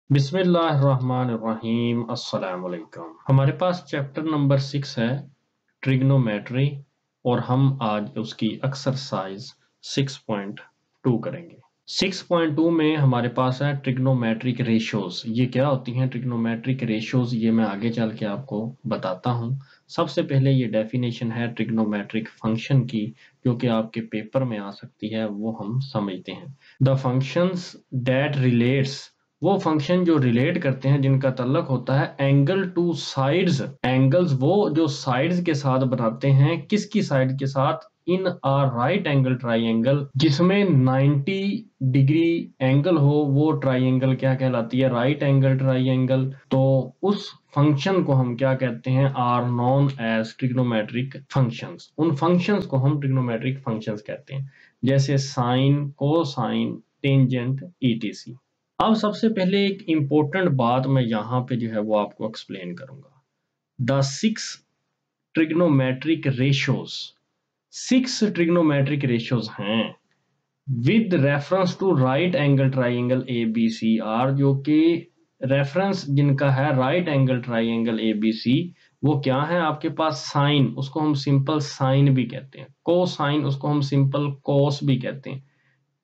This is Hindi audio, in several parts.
बिस्मिल्लाहिर्रहमानिर्रहीम अस्सलाम वालेकुम। हमारे पास चैप्टर नंबर 6 है ट्रिग्नोमेट्री और हम आज उसकी एक्सरसाइज 6.2 करेंगे। 6.2 में हमारे पास है ट्रिग्नोमेट्रिक रेशियोज। ये क्या होती हैं ट्रिग्नोमेट्रिक रेशियोज, ये मैं आगे चल के आपको बताता हूँ। सबसे पहले ये डेफिनेशन है ट्रिग्नोमेट्रिक फंक्शन की, जो कि आपके पेपर में आ सकती है, वो हम समझते हैं। द फंक्शंस दैट रिलेट्स, वो फंक्शन जो रिलेट करते हैं, जिनका तल्लक होता है एंगल टू साइड्स। एंगल्स वो जो साइड्स के साथ बनाते हैं, किसकी साइड के साथ? इन आ राइट एंगल ट्राइंगल, जिसमें 90 डिग्री एंगल हो, वो ट्राइंगल क्या कहलाती है? Right angle triangle. तो उस फंक्शन को हम क्या कहते हैं? Are known as trigonometric functions. उन फंक्शंस को हम ट्रिग्नोमेट्रिक फंक्शंस कहते हैं, जैसे साइन, कोसाइन, टेंजेंट, ईटीसी। अब सबसे पहले एक इंपॉर्टेंट बात मैं यहाँ पे जो है वो आपको एक्सप्लेन करूंगा। The 6 trigonometric ratios, 6 trigonometric ratios हैं with reference to right angle triangle A B C R, जो कि रेफरेंस जिनका है right angle triangle A B C. वो क्या है आपके पास? साइन, उसको हम सिंपल साइन भी कहते हैं। कोसाइन, उसको हम सिंपल कोस भी कहते हैं।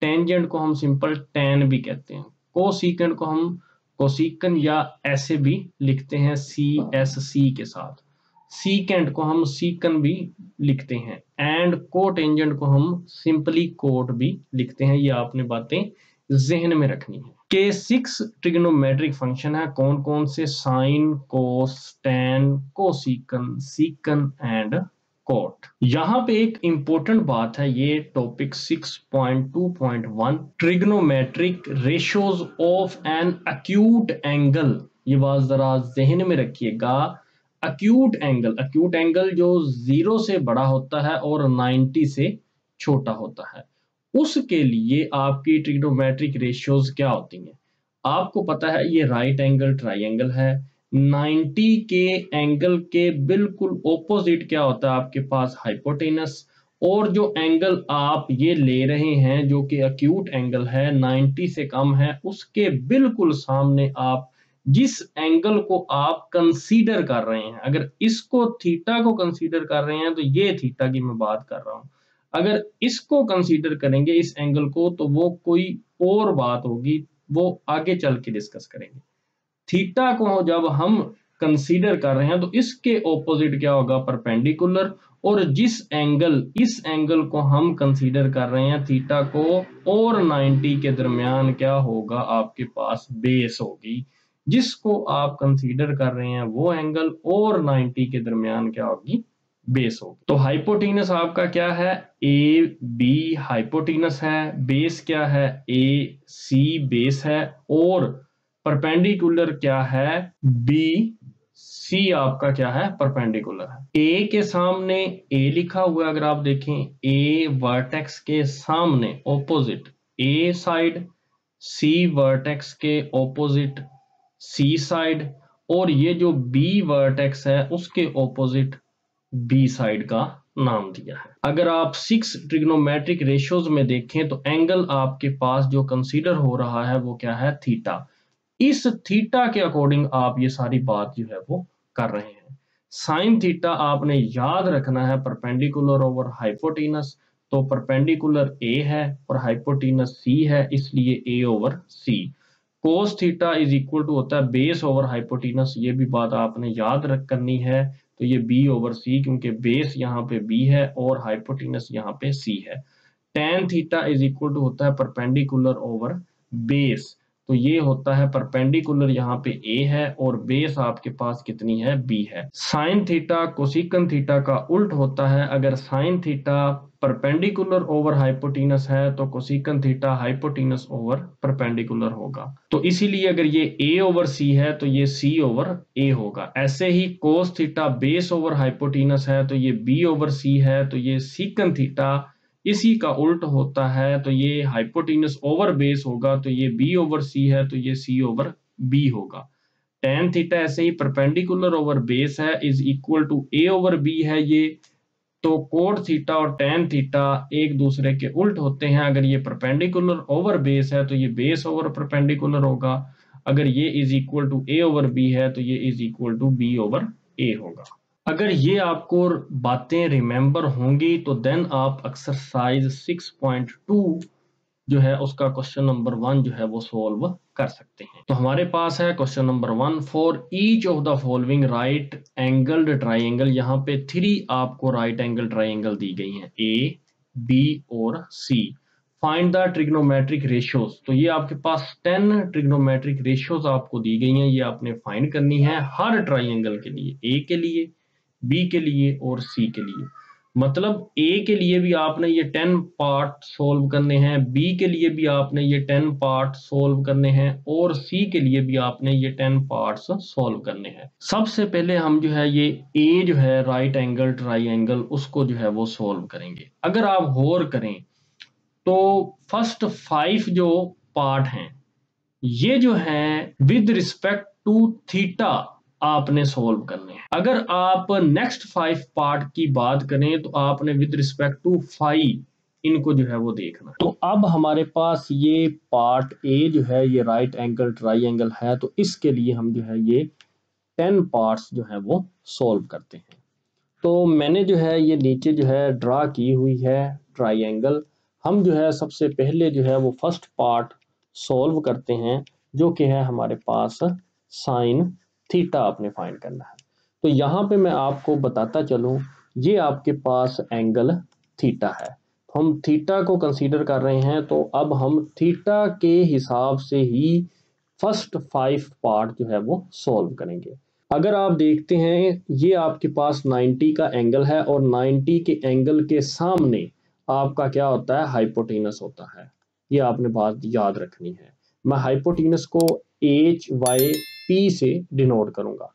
टेंजेंट को हम सिंपल टेन भी कहते हैं। कोसीकेंट को हम कोसिकन या ऐसे भी लिखते हैं, सी एस सी के साथ। सीकेंट को हम सीकन भी लिखते हैं एंड कोटेंजेंट को हम सिंपली कोट भी लिखते हैं। ये आपने बातें जहन में रखनी है कि 6 ट्रिग्नोमेट्रिक फंक्शन है। कौन कौन से? Sine, cos, tan, cosecant, secant and cot. यहाँ पे एक इंपॉर्टेंट बात है, ये topic 6.2.1 trigonometric ratios of an acute angle. ये बात जरा जहन में रखिएगा। एक्यूट एंगल जो 0 से बड़ा होता है और 90 से छोटा होता है, उसके लिए आपकी ट्रिग्नोमेट्रिक रेशियोज क्या होती हैं? आपको पता है ये राइट एंगल ट्राइंगल है। 90 के एंगल के बिल्कुल ऑपोजिट क्या होता है आपके पास? हाइपोटेनस। और जो एंगल आप ये ले रहे हैं, जो कि एक्यूट एंगल है, 90 से कम है, उसके बिल्कुल सामने आप जिस एंगल को आप कंसीडर कर रहे हैं, अगर इसको थीटा को कंसीडर कर रहे हैं तो ये थीटा की मैं बात कर रहा हूं। अगर इसको कंसीडर करेंगे इस एंगल को, तो वो कोई और बात होगी, वो आगे चल के डिस्कस करेंगे। थीटा को जब हम कंसीडर कर रहे हैं तो इसके ऑपोजिट क्या होगा? परपेंडिकुलर। और जिस एंगल, इस एंगल को हम कंसीडर कर रहे हैं थीटा को, और 90 के दरमियान क्या होगा आपके पास? बेस होगी। जिसको आप कंसीडर कर रहे हैं वो एंगल और 90 के दरमियान क्या होगी? बेस होगी। तो हाइपोटेनस आपका क्या है? ए बी हाइपोटेनस है। बेस क्या है? ए सी बेस है। और परपेंडिकुलर क्या है? बी सी आपका क्या है? परपेंडिकुलर है। ए के सामने ए लिखा हुआ है, अगर आप देखें ए वर्टेक्स के सामने ऑपोजिट ए साइड, सी वर्टेक्स के ऑपोजिट सी साइड, और ये जो बी वर्टेक्स है उसके ऑपोजिट बी साइड का नाम दिया है। अगर आप 6 ट्रिग्नोमेट्रिक रेशियोज में देखें तो एंगल आपके पास जो कंसीडर हो रहा है वो क्या है? थीटा। इस थीटा के अकॉर्डिंग आप ये सारी बात जो है वो कर रहे हैं। साइन थीटा आपने याद रखना है परपेंडिकुलर ओवर हाइपोटेनस। तो परपेंडिकुलर ए है और हाइपोटेनस सी है, इसलिए a over c. Cos theta is equal to होता है बेस ओवर हाइपोटेनस। ये भी बात आपने याद रख करनी है। तो ये बी ओवर सी, क्योंकि बेस यहाँ पे बी है और हाइपोटेनस यहाँ पे सी है। Tan theta is equal to होता है परपेंडिकुलर ओवर बेस। तो ये होता है परपेंडिकुलर यहाँ पे ए है और बेस आपके पास कितनी है? बी है। साइन थीटा कोसिकन थीटा का उल्ट होता है। अगर sign theta perpendicular over hypotenuse है तो कोसिकन थीटा हाइपोटेनस ओवर परपेंडिकुलर होगा। तो इसीलिए अगर ये a ओवर c है तो ये c ओवर a होगा। ऐसे ही cos theta base over hypotenuse है तो ये b ओवर c है, तो ये सीकन थीटा इसी का उल्ट होता है, तो ये हाइपोटेनस ओवर बेस होगा, तो ये b ओवर c है, तो ये c ओवर b होगा। टेन थीटा ऐसे ही परपेंडिकुलर ओवर बेस है is equal to a over b है ये। तो कोट थीटा और टेन थीटा एक दूसरे के उल्ट होते हैं। अगर ये परपेंडिकुलर ओवर बेस है तो ये बेस ओवर परपेंडिकुलर होगा। अगर ये is equal to A over b है तो ये is equal to b over a होगा। अगर ये आपको बातें रिमेंबर होंगी तो देन आप एक्सरसाइज 6.2 जो है उसका क्वेश्चन नंबर 1 जो है वो सॉल्व कर सकते हैं। तो हमारे पास है question number 1, for each of the following right angled triangle. यहाँ पे 3 आपको राइट एंगल ट्राइंगल दी गई हैं, ए, बी और C. Find the trigonometric ratios. तो ये आपके पास 10 ट्रिग्नोमेट्रिक रेशियोज आपको दी गई हैं, ये आपने फाइंड करनी है हर ट्राइंगल के लिए, ए के लिए, बी के लिए और सी के लिए। मतलब ए के लिए भी आपने ये 10 पार्ट सोल्व करने हैं, बी के लिए भी आपने ये 10 पार्ट सोल्व करने हैं और सी के लिए भी आपने ये 10 पार्ट्स सोल्व करने हैं। सबसे पहले हम जो है ये ए जो है राइट एंगल ट्राइंगल उसको जो है वो सोल्व करेंगे। अगर आप गौर करें तो फर्स्ट 5 जो पार्ट हैं ये जो है विद रिस्पेक्ट टू थीटा आपने सोल्व करने हैं। अगर आप नेक्स्ट 5 पार्ट की बात करें तो आपने विद रिस्पेक्ट टू फाई इनको जो है वो देखना। तो अब हमारे पास ये पार्ट ए जो है ये राइट एंगल ट्राइंगल है, तो इसके लिए हम जो है ये 10 पार्ट्स जो है वो सोल्व करते हैं। तो मैंने जो है ये नीचे जो है ड्रा की हुई है ट्राइंगल। हम जो है सबसे पहले जो है वो फर्स्ट पार्ट सोल्व करते हैं जो कि है हमारे पास साइन थीटा आपने फाइंड करना है। तो यहाँ पे मैं आपको बताता चलूँ, ये आपके पास एंगल थीटा है, हम थीटा को कंसीडर कर रहे हैं। तो अब हम थीटा के हिसाब से ही फर्स्ट 5 पार्ट जो है वो सोल्व करेंगे। अगर आप देखते हैं ये आपके पास 90 का एंगल है और 90 के एंगल के सामने आपका क्या होता है, हाइपोटेनस होता है। ये आपने बात याद रखनी है। मैं हाइपोटेनस को एच वाई पी से डिनोट करूंगा।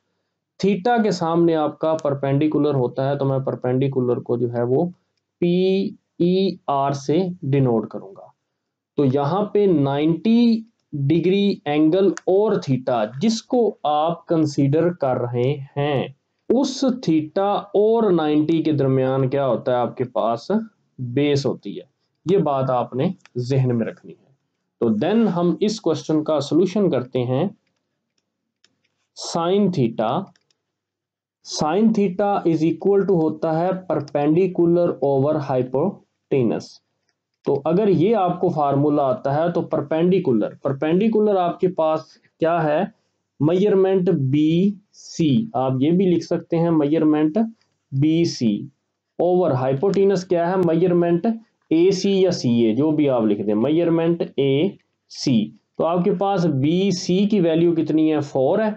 थीटा के सामने आपका परपेंडिकुलर होता है तो मैं परपेंडिकुलर को जो है वो पी ई आर से डिनोट करूंगा। तो यहाँ पे 90 डिग्री एंगल और थीटा जिसको आप कंसीडर कर रहे हैं, उस थीटा और 90 के दरमियान क्या होता है, आपके पास बेस होती है। ये बात आपने जहन में रखनी है। तो देन हम इस क्वेश्चन का सॉल्यूशन करते हैं। Sine theta is equal to होता है परपेंडिकुलर ओवर हाइपोटेनस। तो अगर ये आपको फार्मूला आता है तो परपेंडिकुलर आपके पास क्या है, मेजरमेंट बी सी, आप ये भी लिख सकते हैं measurement B C, over hypotenuse क्या है, मेजरमेंट ए सी या सी ए, जो भी आप लिख दें, मेजरमेंट ए सी। तो आपके पास बी सी की वैल्यू कितनी है, 4 है।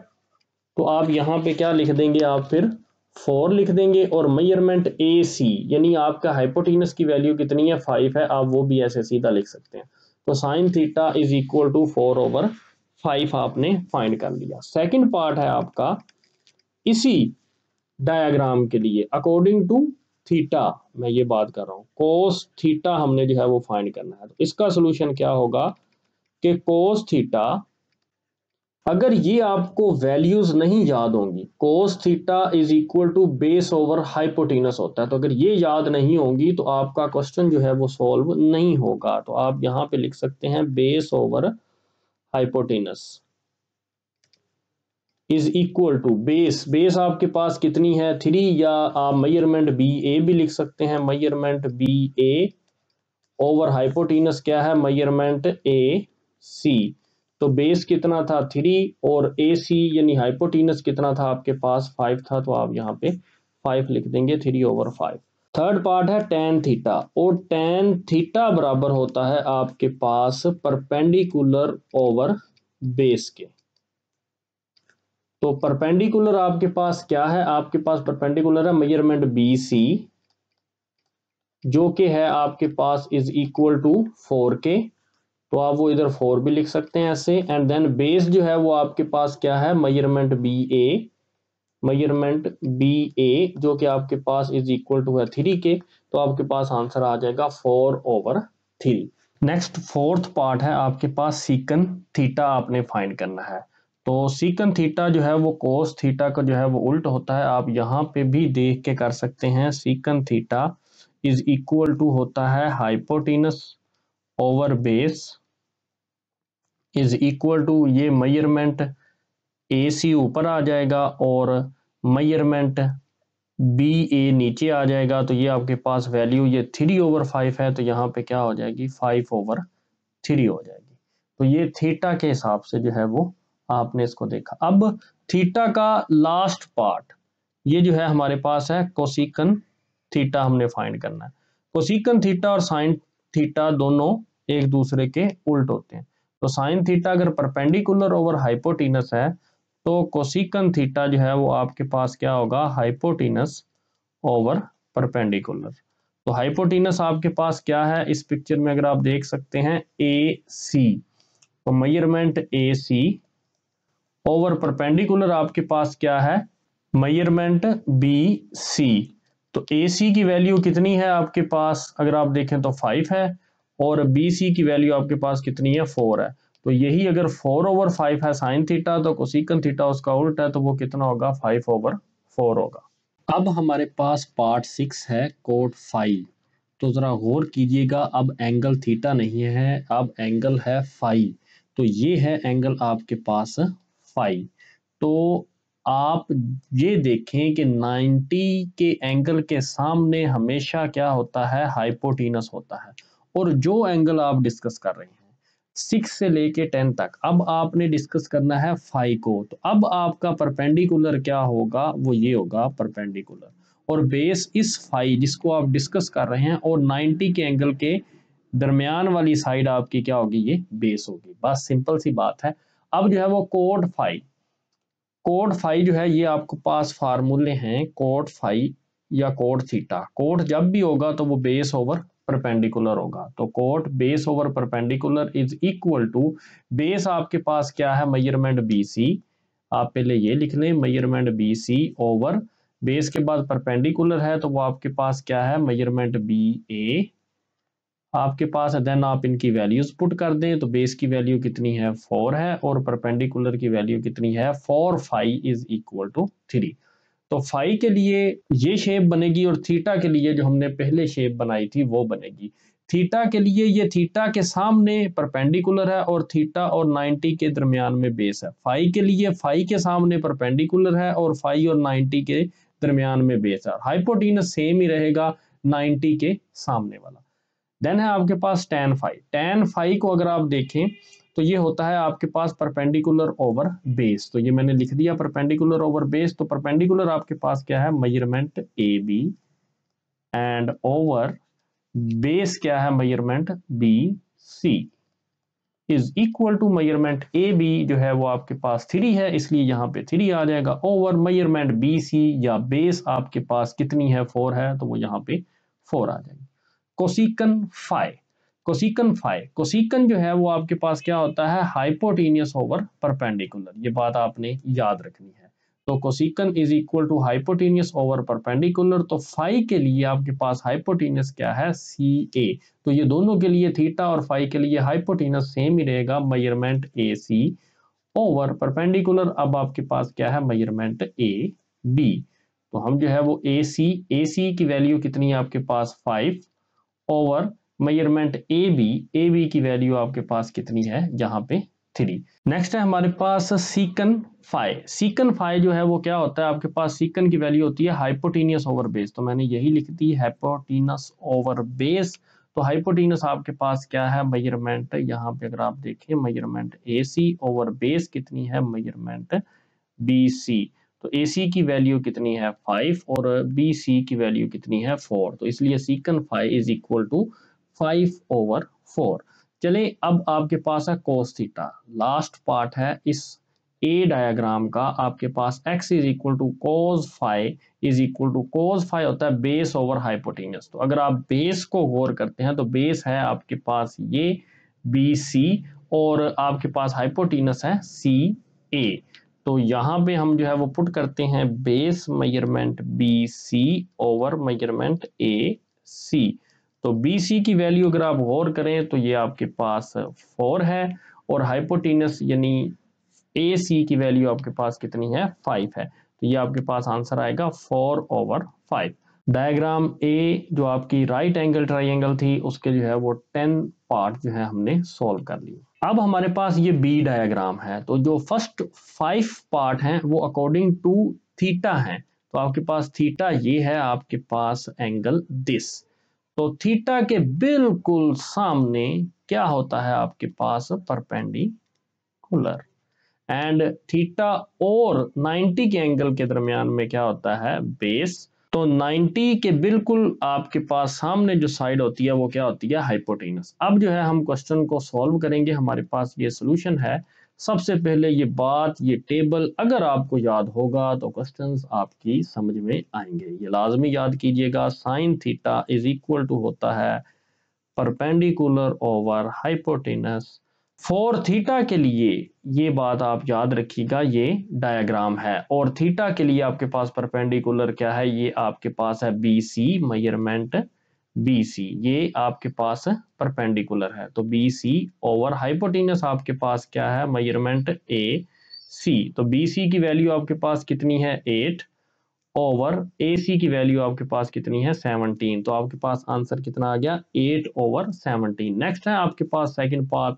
तो आप यहाँ पे क्या लिख देंगे, आप फिर 4 लिख देंगे। और मेजरमेंट ए सी यानी आपका हाइपोटेनस की वैल्यू कितनी है, 5 है, आप वो भी ऐसे सीधा लिख सकते हैं। तो sine theta is equal to 4 over 5 आपने फाइंड कर लिया। सेकंड पार्ट है आपका इसी डायग्राम के लिए अकॉर्डिंग टू थीटा, मैं ये बात कर रहा हूँ, कोस थीटा हमने जो है वो फाइंड करना है। तो इसका सोल्यूशन क्या होगा कि कोस थीटा, अगर ये आपको वैल्यूज नहीं याद होंगी, cos theta is equal to base over hypotenuse होता है, तो अगर ये याद नहीं होंगी तो आपका क्वेश्चन जो है वो सॉल्व नहीं होगा। तो आप यहाँ पे लिख सकते हैं base over hypotenuse is equal to base आपके पास कितनी है, 3, या आप मेजरमेंट बी ए भी लिख सकते हैं, measurement B A over hypotenuse क्या है, मेजरमेंट ए सी। तो बेस कितना था, 3, और ए सी यानी हाइपोटेनस कितना था आपके पास, 5 था। तो आप यहाँ पे 5 लिख देंगे, 3 ओवर 5। थर्ड पार्ट है टेन थीटा, और टेन थीटा बराबर होता है आपके पास परपेंडिकुलर ओवर बेस के। तो परपेंडिकुलर आपके पास क्या है, आपके पास परपेंडिकुलर है मेजरमेंट बी सी जो कि है आपके पास इज इक्वल टू 4 के। तो आप वो इधर 4 भी लिख सकते हैं ऐसे। एंड देन बेस जो है वो आपके पास क्या है, मेजरमेंट बी ए जो कि आपके पास इज इक्वल टू है 3 के। तो आपके पास आंसर आ जाएगा 4 ओवर 3। नेक्स्ट फोर्थ पार्ट है आपके पास सीकन थीटा आपने फाइंड करना है। तो सीकन थीटा जो है वो कोस थीटा का जो है वो उल्ट होता है। आप यहाँ पे भी देख के कर सकते हैं। Secant theta is equal to होता है hypotenuse over base is equal to, ये मेजरमेंट ए सी ऊपर आ जाएगा और मेजरमेंट बी ए नीचे आ जाएगा। तो ये आपके पास वैल्यू ये 3/5 है, तो यहाँ पे क्या हो जाएगी 5/3 हो जाएगी। तो ये थीटा के हिसाब से जो है वो आपने इसको देखा। अब थीटा का लास्ट पार्ट ये जो है हमारे पास है कोसिकन थीटा, हमने फाइंड करना है। कोसिकन थीटा और साइन थीटा दोनों एक दूसरे के उल्ट होते हैं। तो साइन थीटा अगर परपेंडिकुलर ओवर हाइपोटीनस है तो कोसिकन थीटा जो है वो आपके पास क्या होगा, हाइपोटीनस ओवर परपेंडिकुलर। तो हाइपोटीनस आपके पास क्या है, इस पिक्चर में अगर आप देख सकते हैं ए सी, तो measurement A C over perpendicular आपके पास क्या है, मेजरमेंट बी सी। तो ए सी की वैल्यू कितनी है आपके पास, अगर आप देखें तो 5 है, और बी सी की वैल्यू आपके पास कितनी है, 4 है। तो यही अगर 4/5 है साइन थीटा, तो कोसिकन थीटा उसका उल्ट है, तो वो कितना होगा 5/4 होगा। अब हमारे पास पार्ट 6 है कोट फाई। तो जरा गौर कीजिएगा, अब एंगल थीटा नहीं है, अब एंगल है फाई। तो ये है एंगल आपके पास फाई। तो आप ये देखें कि 90 के एंगल के सामने हमेशा क्या होता है, हाइपोटीनस होता है। और जो एंगल आप डिस्कस कर रहे हैं 6 से लेके 10 तक, अब आपने डिस्कस करना है फाई को। तो अब आपका परपेंडिकुलर क्या होगा, वो ये होगा परपेंडिकुलर, और बेस इस फाई जिसको आप डिस्कस कर रहे हैं और 90 के एंगल के दरमियान वाली साइड आपकी क्या होगी, ये बेस होगी। बस सिंपल सी बात है। अब जो है वो कोड फाई, कोड फाई जो है ये आपके पास फार्मूले हैं, कोड फाई या कोड थीटा। कोड जब भी होगा तो वो बेस ओवर परपेंडिकुलर होगा। तो cot base over perpendicular is equal to, base आपके पास क्या है, मेजरमेंट बी सी। आप पहले ये लिख लें, measurement B C over base के बाद परपेंडिकुलर है, तो वो आपके पास क्या है, मेजरमेंट बी ए आपके पास है। देन आप इनकी वैल्यूज पुट कर दें, तो बेस की वैल्यू कितनी है 4 है, और परपेंडिकुलर की वैल्यू कितनी है 4 फाई इज इक्वल टू 3। तो फाई के लिए ये शेप बनेगी, और थीटा के लिए जो हमने पहले शेप बनाई थी वो बनेगी। थीटा के लिए ये थीटा के सामने परपेंडिकुलर है, और थीटा और 90 के दरमियान में बेस है। फाई के लिए फाई के सामने परपेंडिकुलर है, और फाई और 90 के दरमियान में बेस है। हाइपोटीनस सेम ही रहेगा 90 के सामने वाला। देन है आपके पास tan फाई। tan फाई को अगर आप देखें तो ये होता है आपके पास परपेंडिकुलर ओवर बेस। तो ये मैंने लिख दिया परपेंडिकुलर ओवर बेस। तो परपेंडिकुलर आपके पास क्या है, measurement A B, and over base क्या है, measurement B C, is equal to measurement A B जो है वो आपके पास 3 है, इसलिए यहाँ पे 3 आ जाएगा, ओवर मेजरमेंट बी सी या बेस आपके पास कितनी है 4 है, तो वो यहाँ पे 4 आ जाएगी। कोसिकन फाई, कोसिकन फाई, कोसिकन जो है वो आपके पास क्या होता है, हाइपोटीनियस ओवर परपेंडिकुलर। ये बात आपने याद रखनी है। तो cosecant is equal to hypotenuse over perpendicular. तो फाई के लिए आपके पास हाइपोटीनियस क्या है, सी ए। तो ये दोनों के लिए थीटा और फाई के लिए हाइपोटीनस सेम ही रहेगा, measurement A C over perpendicular. अब आपके पास क्या है, मेजरमेंट ए बी। तो हम जो है वो ए सी की वैल्यू कितनी है आपके पास 5 ओवर मेजरमेंट ए बी की वैल्यू आपके पास कितनी है, यहाँ पे 3। नेक्स्ट है हमारे पास सीकन फाई। सीकन फाई जो है वो क्या होता है, आपके पास सीकन की वैल्यू होती है हाइपोटीनियस ओवर बेस। तो मैंने यही लिख दी, हाइपोटीनस ओवर बेस। तो हाइपोटीनस आपके पास क्या है, मेजरमेंट, यहाँ पे अगर आप देखें measurement A C over base कितनी है, मेजरमेंट बी सी। तो ए सी की वैल्यू कितनी है 5, और बी सी की वैल्यू कितनी है 4। तो इसलिए सीकन फाई इज इक्वल टू 5/4। चले अब आपके पास है कोस थीटा। लास्ट पार्ट है इस ए डायग्राम का। आपके पास x is equal to cos phi is equal to, cos phi होता है बेस ओवर हाइपोटीनस। तो अगर आप बेस को गौर करते हैं तो बेस है आपके पास ये बी सी, और आपके पास हाइपोटीनस है सी ए। तो यहाँ पे हम जो है वो पुट करते हैं base measurement B C over measurement A C. तो बी सी की वैल्यू अगर आप गौर करें तो ये आपके पास 4 है, और हाइपोटीनस यानी ए सी की वैल्यू आपके पास कितनी है 5 है। तो ये आपके पास आंसर आएगा 4/5। डायग्राम ए जो आपकी राइट एंगल ट्राइंगल थी उसके जो है वो 10 पार्ट जो है हमने सॉल्व कर लिए। अब हमारे पास ये बी डायग्राम है, तो जो फर्स्ट 5 पार्ट हैं वो अकॉर्डिंग टू थीटा हैं। तो आपके पास थीटा ये है, आपके पास एंगल दिस। तो थीटा के बिल्कुल सामने क्या होता है आपके पास परपेंडिकुलर, एंड थीटा और 90 के एंगल के दरमियान में क्या होता है बेस। तो 90 के बिल्कुल आपके पास सामने जो साइड होती है वो क्या होती है हाइपोटेनस। अब जो है हम क्वेश्चन को सॉल्व करेंगे, हमारे पास ये सोल्यूशन है। सबसे पहले ये बात, ये टेबल अगर आपको याद होगा तो क्वेश्चंस आपकी समझ में आएंगे। ये लाजमी याद कीजिएगा, sine theta is equal to होता है perpendicular over hypotenuse. For theta के लिए ये बात आप याद रखिएगा, ये डायग्राम है, और थीटा के लिए आपके पास परपेंडिकुलर क्या है, ये आपके पास है B C, measurement B C, ये आपके पास परपेंडिकुलर है। तो बी सी ओवर हाइपोटेनस आपके पास क्या है मेजरमेंट ए सी। तो बी सी की वैल्यू आपके पास कितनी है 8 ओवर ए सी की वैल्यू आपके पास कितनी है 17। तो आपके पास आंसर कितना आ गया 8 ओवर 17। नेक्स्ट है आपके पास second part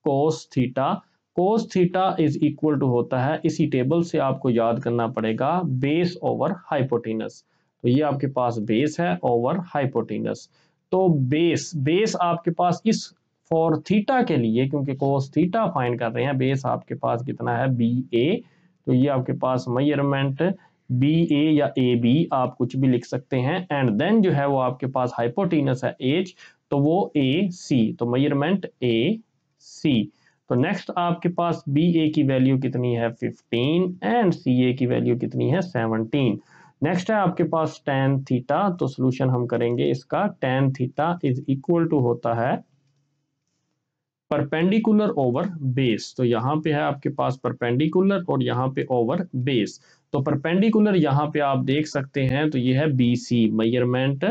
cos theta. Cos theta is equal to होता है, इसी टेबल से आपको याद करना पड़ेगा, बेस ओवर हाइपोटेनस। तो ये आपके पास बेस है ओवर हाइपोटेनस। तो बेस बेस आपके पास इस फॉर थीटा के लिए, क्योंकि कोस थीटा फाइंड कर रहे हैं, बेस आपके पास कितना है बी ए। तो ये आपके पास मेजरमेंट बी ए या ए बी आप कुछ भी लिख सकते हैं, एंड देन जो है वो आपके पास हाइपोटेनस है एच, तो वो ए सी। तो मेजरमेंट ए सी। तो नेक्स्ट आपके पास बी ए की वैल्यू कितनी है 15 एंड सी ए की वैल्यू कितनी है 17। नेक्स्ट है आपके पास tan थीटा। तो सोल्यूशन हम करेंगे इसका, tan theta is equal to होता है परपेंडिकुलर ओवर बेस। तो यहाँ पे है आपके पास परपेंडिकुलर और यहाँ पे ओवर बेस। तो परपेंडिकुलर यहाँ पे आप देख सकते हैं, तो ये है B C, measurement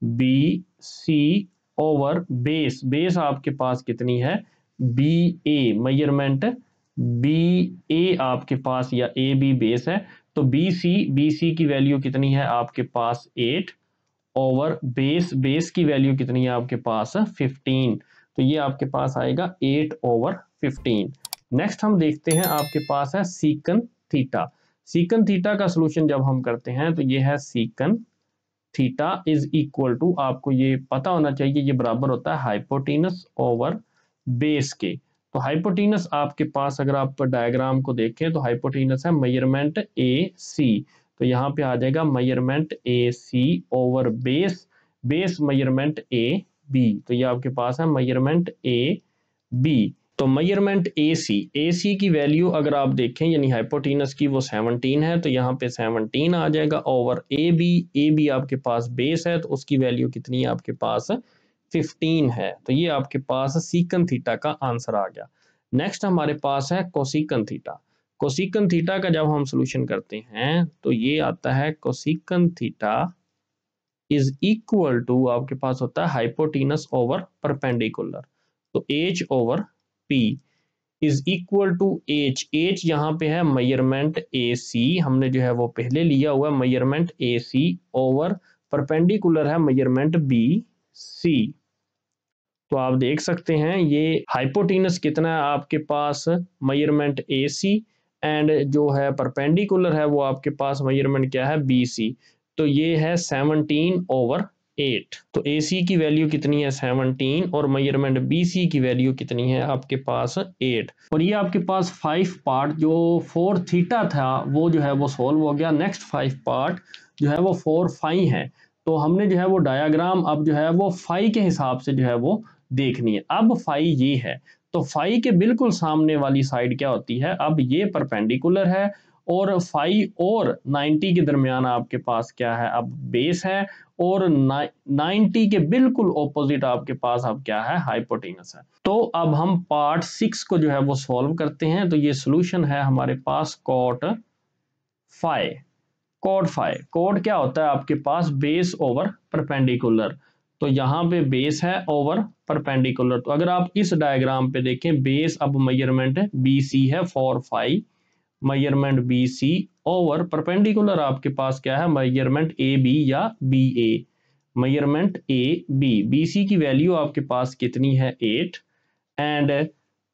B C over base. Base आपके पास कितनी है B A, measurement B A आपके पास, या ए बी बेस है। तो बी सी की वैल्यू कितनी है आपके पास 8 ओवर बेस, बेस की वैल्यू कितनी है आपके पास 15। तो ये आपके पास आएगा 8 ओवर 15। नेक्स्ट हम देखते हैं आपके पास है सीकन थीटा। सीकन थीटा का सोल्यूशन जब हम करते हैं तो ये है सीकन थीटा इज इक्वल टू, आपको ये पता होना चाहिए, ये बराबर होता है हाइपोटेनस ओवर बेस के। तो हाइपोटेनस आपके पास अगर आप डायग्राम को देखें तो हाइपोटेनस है मेजरमेंट ए सी। तो यहाँ पे आ जाएगा measurement A C over base, base measurement A B. तो ये आपके पास है मेजरमेंट ए बी। तो मेजरमेंट ए सी की वैल्यू अगर आप देखें यानी हाइपोटेनस की वो 17 है, तो यहाँ पे 17 आ जाएगा ओवर ए बी आपके पास बेस है, तो उसकी वैल्यू कितनी है आपके पास 15 है। तो ये आपके पास सीकन थीटा का आंसर आ गया। नेक्स्ट हमारे पास है कोसिकन थीटा। कोसिकन थीटा का जब हम सोल्यूशन करते हैं तो ये आता है cosecant theta is equal to, आपके पास होता है हाइपोटेनस ओवर परपेंडिकुलर। तो H over P is equal to H, H यहाँ पे है मेजरमेंट ए सी, हमने जो है वो पहले लिया हुआ है measurement A C over perpendicular है मेजरमेंट बी सी। तो आप देख सकते हैं ये हाइपोटेनस कितना है आपके पास मेजरमेंट ए सी, एंड जो है परपेंडिकुलर है वो आपके पास मेजरमेंट क्या है बी सी। तो ये है 17 ओवर 8। तो ए सी की वैल्यू कितनी है 17 और मेजरमेंट बी सी की वैल्यू कितनी है आपके पास 8। और ये आपके पास 5 पार्ट जो 4 थीटा था वो जो है वो सॉल्व हो गया। नेक्स्ट 5 पार्ट जो है वो 4 फाई है। तो हमने जो है वो डायग्राम अब जो है वो फाई के हिसाब से जो है वो देखनी है। अब फाई ये है, तो फाई के बिल्कुल सामने वाली साइड क्या होती है, अब ये परपेंडिकुलर है और फाई और 90 के दरमियान आपके पास क्या है अब बेस है, और 90 के बिल्कुल ऑपोजिट आपके पास अब क्या है हाइपोटेनस है। तो अब हम पार्ट 6 को जो है वो सॉल्व करते हैं। तो ये सोल्यूशन है हमारे पास cot phi. Cot phi, cot क्या होता है आपके पास बेस ओवर परपेंडिकुलर। तो यहाँ पे बेस है ओवर परपेंडिकुलर। तो अगर आप इस डायग्राम पे देखें, बेस अब मेजरमेंट बी सी है 4 phi, measurement B C over perpendicular आपके पास क्या है मेजरमेंट ए बी या B A, measurement A B. B C की वैल्यू आपके पास कितनी है 8, एंड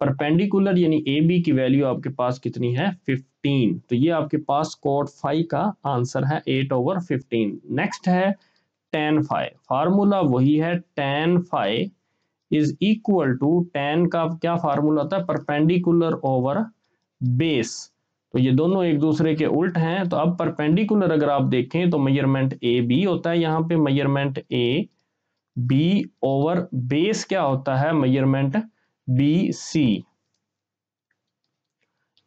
परपेंडिकुलर यानी ए बी की वैल्यू आपके पास कितनी है 15। तो ये आपके पास कॉट फाई का आंसर है 8/15। नेक्स्ट है tan फाई। फार्मूला वही है tan phi is equal to, tan का क्या फार्मूला होता है, परपेंडिकुलर ओवर बेस। तो ये दोनों एक दूसरे के उल्ट हैं। तो अब परपेंडिकुलर अगर आप देखें तो मेजरमेंट ए बी होता है, यहाँ पे measurement A B over base क्या होता है, measurement B C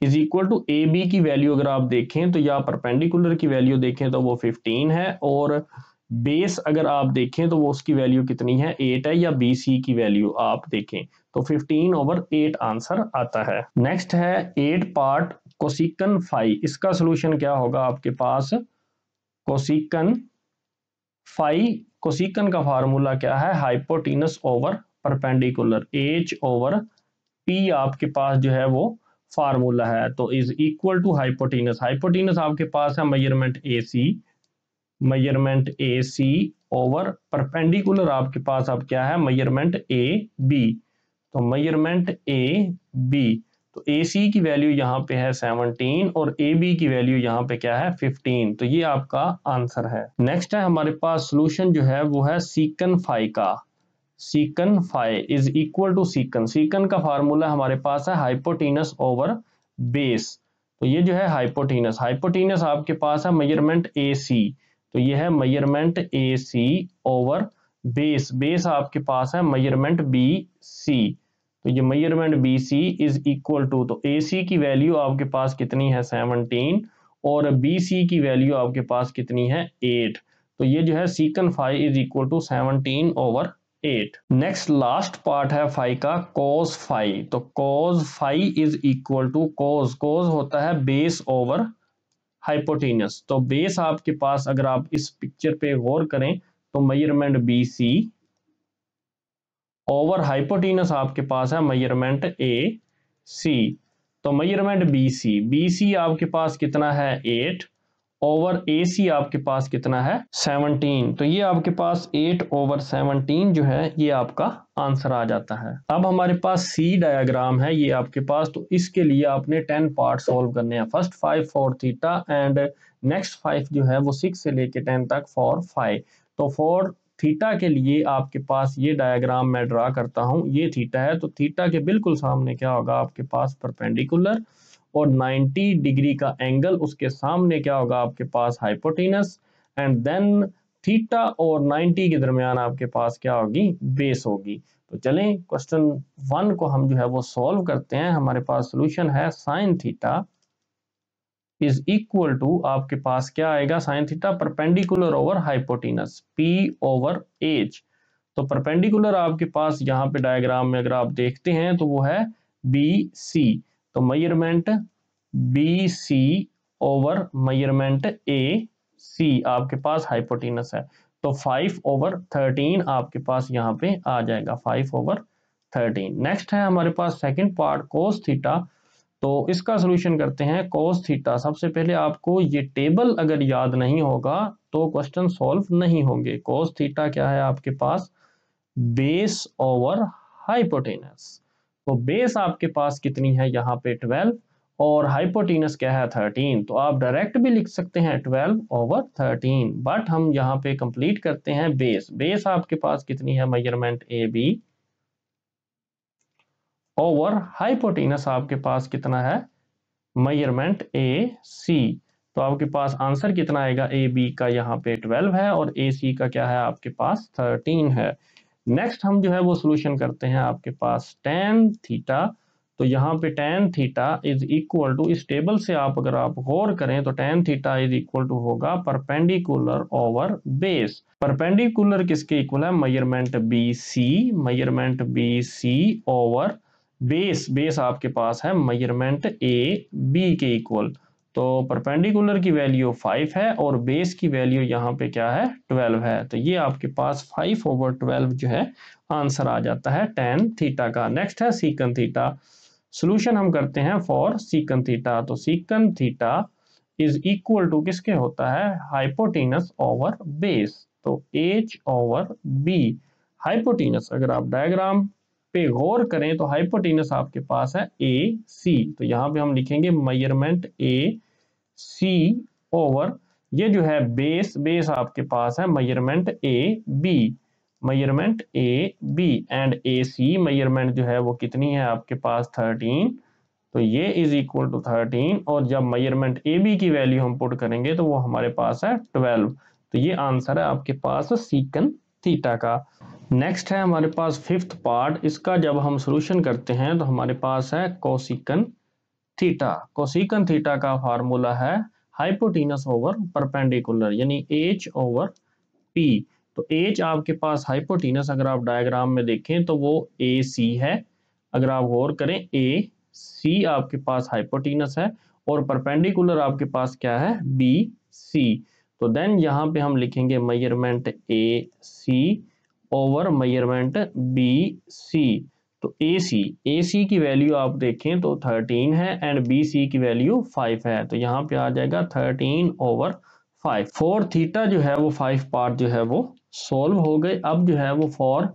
is equal to A B की वैल्यू अगर आप देखें तो या परपेंडिकुलर की वैल्यू देखें तो वो 15 है, और बेस अगर आप देखें तो वो उसकी वैल्यू कितनी है 8 है, या बी सी की वैल्यू आप देखें तो 15/8 आंसर आता है। नेक्स्ट है 8 पार्ट कोसिकन फाई। इसका सोल्यूशन क्या होगा आपके पास, कोसिकन फाई, कोसिकन का फार्मूला क्या है, hypotenuse over perpendicular, H over P आपके पास जो है वो फार्मूला है। तो is equal to hypotenuse, hypotenuse आपके पास है measurement A C, measurement A C over perpendicular आपके पास अब क्या है, मेजरमेंट ए बी। तो मेजरमेंट ए बी, तो ए सी की वैल्यू यहाँ पे है 17 और ए बी की वैल्यू यहाँ पे क्या है 15। तो ये आपका आंसर है। नेक्स्ट है हमारे पास सोल्यूशन जो है वो है सीकन फाई का। सीकन फाई इज इक्वल टू सीकन, सीकन का फार्मूला हमारे पास है हाइपोटेनस ओवर बेस। तो ये जो है हाइपोटेनस, हाइपोटेनस आपके पास है मेजरमेंट ए सी। तो ये है measurement A C over base, base आपके पास है मेजरमेंट बी सी। तो ये measurement B C is equal to, तो ए सी की वैल्यू आपके पास कितनी है 17 और बी सी की वैल्यू आपके पास कितनी है 8। तो ये जो है secant phi is equal to 17/8। Next last part है फाई का कोस फाई। तो cos phi is equal to, cos, cos होता है बेस ओवर हाइपोटेनस। तो बेस आपके पास अगर आप इस पिक्चर पे गौर करें तो measurement B C over hypotenuse आपके पास है मेजरमेंट ए सी। तो मेजरमेंट बी सी आपके पास कितना है 8 ओवर ए सी आपके पास कितना है 17। तो ये आपके पास 8/17 जो है ये आपका आंसर आ जाता है। अब हमारे पास सी डायग्राम है ये आपके पास, तो इसके लिए आपने 10 पार्ट सॉल्व करने हैं। First 5 for theta and next 5 जो है वो 6 से लेके 10 तक फॉर फाई। तो फॉर थीटा के लिए आपके पास ये डायग्राम मैं ड्रा करता हूं, ये थीटा है। तो थीटा के बिल्कुल सामने क्या होगा आपके पास परपेंडिकुलर, और 90 डिग्री का एंगल उसके सामने क्या होगा आपके पास हाइपोटेनस, एंड देन थीटा और 90 के दरमियान आपके पास क्या होगी, बेस होगी। तो चलें क्वेश्चन 1 को हम जो है वो सॉल्व करते हैं। हमारे पास सोल्यूशन है sine theta is equal to, आपके पास क्या आएगा, sine theta perpendicular over hypotenuse P over H. तो परपेंडिकुलर आपके पास यहाँ पे डायग्राम में अगर आप देखते हैं तो वो है बी सी। तो measurement B C over measurement A C आपके पास हाइपोटेनस है। तो 5/13 आपके पास यहाँ पे आ जाएगा 5/13। नेक्स्ट है हमारे पास सेकंड पार्ट कोस थीटा। तो इसका सलूशन करते हैं। कोस थीटा, सबसे पहले आपको ये टेबल अगर याद नहीं होगा तो क्वेश्चन सॉल्व नहीं होंगे। कोस थीटा क्या है आपके पास, बेस ओवर हाइपोटेनस। तो बेस आपके पास कितनी है यहाँ पे 12 और हाइपोटेनस क्या है 13। तो आप डायरेक्ट भी लिख सकते हैं 12/13, बट हम यहाँ पे कंप्लीट करते हैं बेस। बेस आपके पास कितनी है measurement A B over hypotenuse आपके पास कितना है मेजरमेंट ए सी। तो आपके पास आंसर कितना आएगा, ए बी का यहाँ पे 12 है और ए सी का क्या है आपके पास 13 है। नेक्स्ट हम जो है वो सोल्यूशन करते हैं आपके पास tan थीटा। तो यहाँ पे tan theta is equal to, इस टेबल से आप अगर आप गौर करें तो tan theta is equal to होगा परपेंडिकुलर ओवर बेस। परपेंडिकुलर किसके इक्वल है, measurement B C, measurement B C over base, base आपके पास है मेजरमेंट ए बी के इक्वल। तो परपेंडिकुलर की वैल्यू 5 है और बेस की वैल्यू यहाँ पे क्या है 12 है। तो ये आपके पास 5/12 जो है आंसर आ जाता है tan थीटा का। नेक्स्ट है सीकन थीटा। सोल्यूशन हम करते हैं फॉर सीकन थीटा। तो secant theta is equal to किसके होता है, हाइपोटेनस ओवर बेस। तो h ओवर b, हाइपोटेनस अगर आप डायग्राम पे गौर करें तो हाइपोटेनस आपके पास है ए सी, तो यहाँ पे हम लिखेंगे मेजरमेंट ए सी ओवर ये जो है बेस, बेस आपके पास है measurement A B, measurement A B and A C measurement जो है वो कितनी है आपके पास 13, तो ये इज इक्वल टू 13 और जब मेजरमेंट ए बी की वैल्यू हम पुट करेंगे तो वो हमारे पास है 12, तो ये आंसर है आपके पास सीकन थीटा का। नेक्स्ट है हमारे पास फिफ्थ पार्ट, इसका जब हम सोल्यूशन करते हैं तो हमारे पास है कोसिकन थीटा। कोसिकन थीटा का फार्मूला है हाइपोटेनस ओवर परपेंडिकुलर यानी h ओवर p, तो h आपके पास हाइपोटेनस अगर आप डायग्राम में देखें तो वो AC है, अगर आप गौर करें AC आपके पास हाइपोटेनस है और परपेंडिकुलर आपके पास क्या है BC, तो देन यहाँ पे हम लिखेंगे measurement AC over measurement BC, तो AC की वैल्यू आप देखें तो 13 है एंड BC की वैल्यू 5 है, तो यहाँ पे आ जाएगा 13 ओवर 5। फॉर थीटा जो है वो 5 पार्ट जो है वो सॉल्व हो गए। अब जो है वो फॉर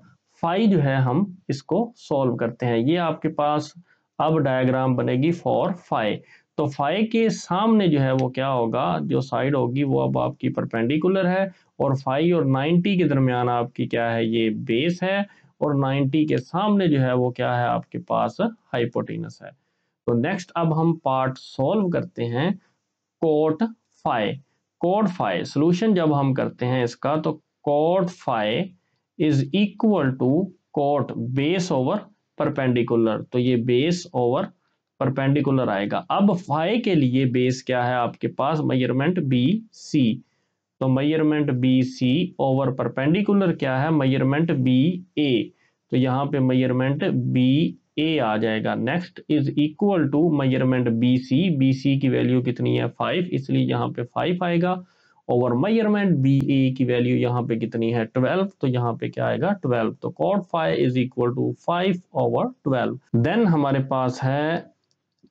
फाई जो है हम इसको सॉल्व करते हैं। ये आपके पास अब डायग्राम बनेगी फॉर फाई, तो फाई के सामने जो है वो क्या होगा, जो साइड होगी वो अब आपकी परपेंडिकुलर है और फाई और 90 के दरमियान आपकी क्या है, ये बेस है और 90 के सामने जो है वो क्या है आपके पास हाइपोटेनस है। तो नेक्स्ट अब हम पार्ट सॉल्व करते हैं cot phi. Cot phi solution जब हम करते हैं इसका तो cot phi is equal to cot base over perpendicular, तो ये बेस ओवर परपेंडिकुलर आएगा। अब फाई के लिए बेस क्या है आपके पास मेजरमेंट बी सी, तो measurement B C over perpendicular क्या है मेजरमेंट बी ए, तो यहाँ पे मेजरमेंट बी ए आ जाएगा। Next is equal to measurement B C की वैल्यू कितनी है 5, इसलिए यहाँ पे 5 आएगा ओवर मेजरमेंट बी ए की वैल्यू यहाँ पे कितनी है 12, तो यहाँ पे क्या आएगा 12, तो cot phi is equal to 5 over 12। Then हमारे पास है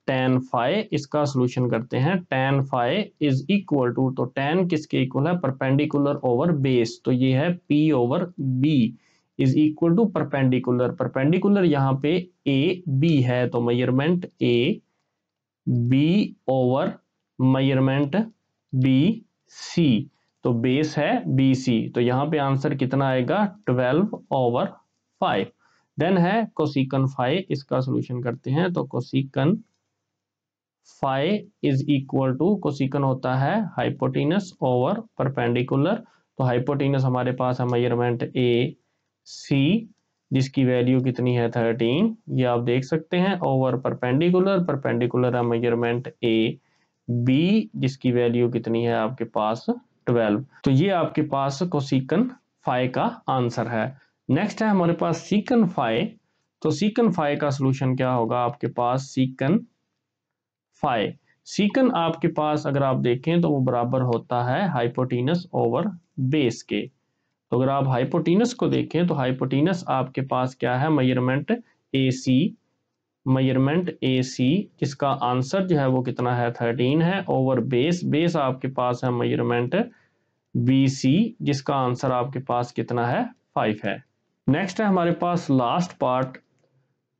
tan फाई, इसका सोल्यूशन करते हैं। tan phi is equal to, तो tan किसके इक्वल है परपेंडिकुलर ओवर बेस, तो ये है p over b is equal to perpendicular, perpendicular यहाँ पे ए बी है तो measurement A B over measurement B C, तो बेस है बी सी, तो यहाँ पे आंसर कितना आएगा 12 ओवर 5। देन है कोसिकन फाई, इसका सोल्यूशन करते हैं तो cosecant phi is equal to, cosecant होता है हाइपोटेनस ओवर परपेंडिकुलर, तो हाइपोटेनस हमारे पास है मेजरमेंट ए सी जिसकी वैल्यू कितनी है 13, ये आप देख सकते हैं ओवर परपेंडिकुलर, परपेंडिकुलर है मेजरमेंट ए बी जिसकी वैल्यू कितनी है आपके पास 12, तो ये आपके पास कोसिकन फाई का आंसर है। नेक्स्ट है हमारे पास सीकन फाई, तो सीकन फाई का सोल्यूशन क्या होगा आपके पास सीकन फाई, सीकन आपके पास अगर आप देखें तो वो बराबर होता है हाइपोटेनस ओवर बेस के, तो अगर आप हाइपोटेनस को देखें तो हाइपोटेनस आपके पास क्या है measurement A C, measurement A सी जिसका आंसर जो है वो कितना है 13 है ओवर बेस, बेस आपके पास है मेजरमेंट बी सी जिसका आंसर आपके पास कितना है 5 है। नेक्स्ट है हमारे पास लास्ट पार्ट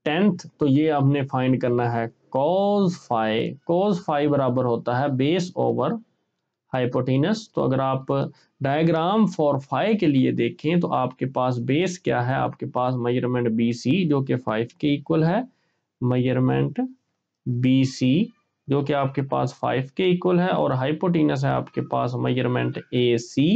10th, तो ये हमने फाइंड करना है cos फाई, cos फाई बराबर होता है बेस ओवर हाइपोटेनस, तो अगर आप डायग्राम फॉर फाई के लिए देखें तो आपके पास बेस क्या है आपके पास मेजरमेंट बी सी जो कि 5 के इक्वल है, मेजरमेंट बी सी जो कि आपके पास 5 के इक्वल है और हाइपोटेनस है आपके पास मेजरमेंट ए सी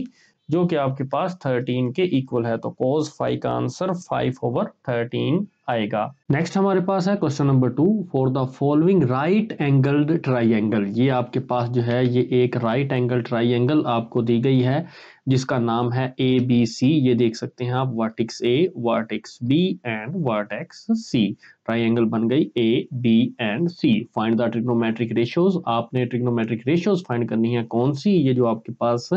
जो कि आपके पास 13 के इक्वल है, तो cos फाई का आंसर 5 ओवर 13 आएगा। नेक्स्ट हमारे पास है question number 2, for the following right angled triangle, ये आपके पास जो है ये एक राइट एंगल ट्राइंगल आपको दी गई है जिसका नाम है ए बी सी, ये देख सकते हैं आप vertex A, vertex B and vertex C, triangle बन गई A B and C. Find the trigonometric ratios, आपने ट्रिग्नोमेट्रिक रेशियोज फाइंड करनी है कौन सी, ये जो आपके पास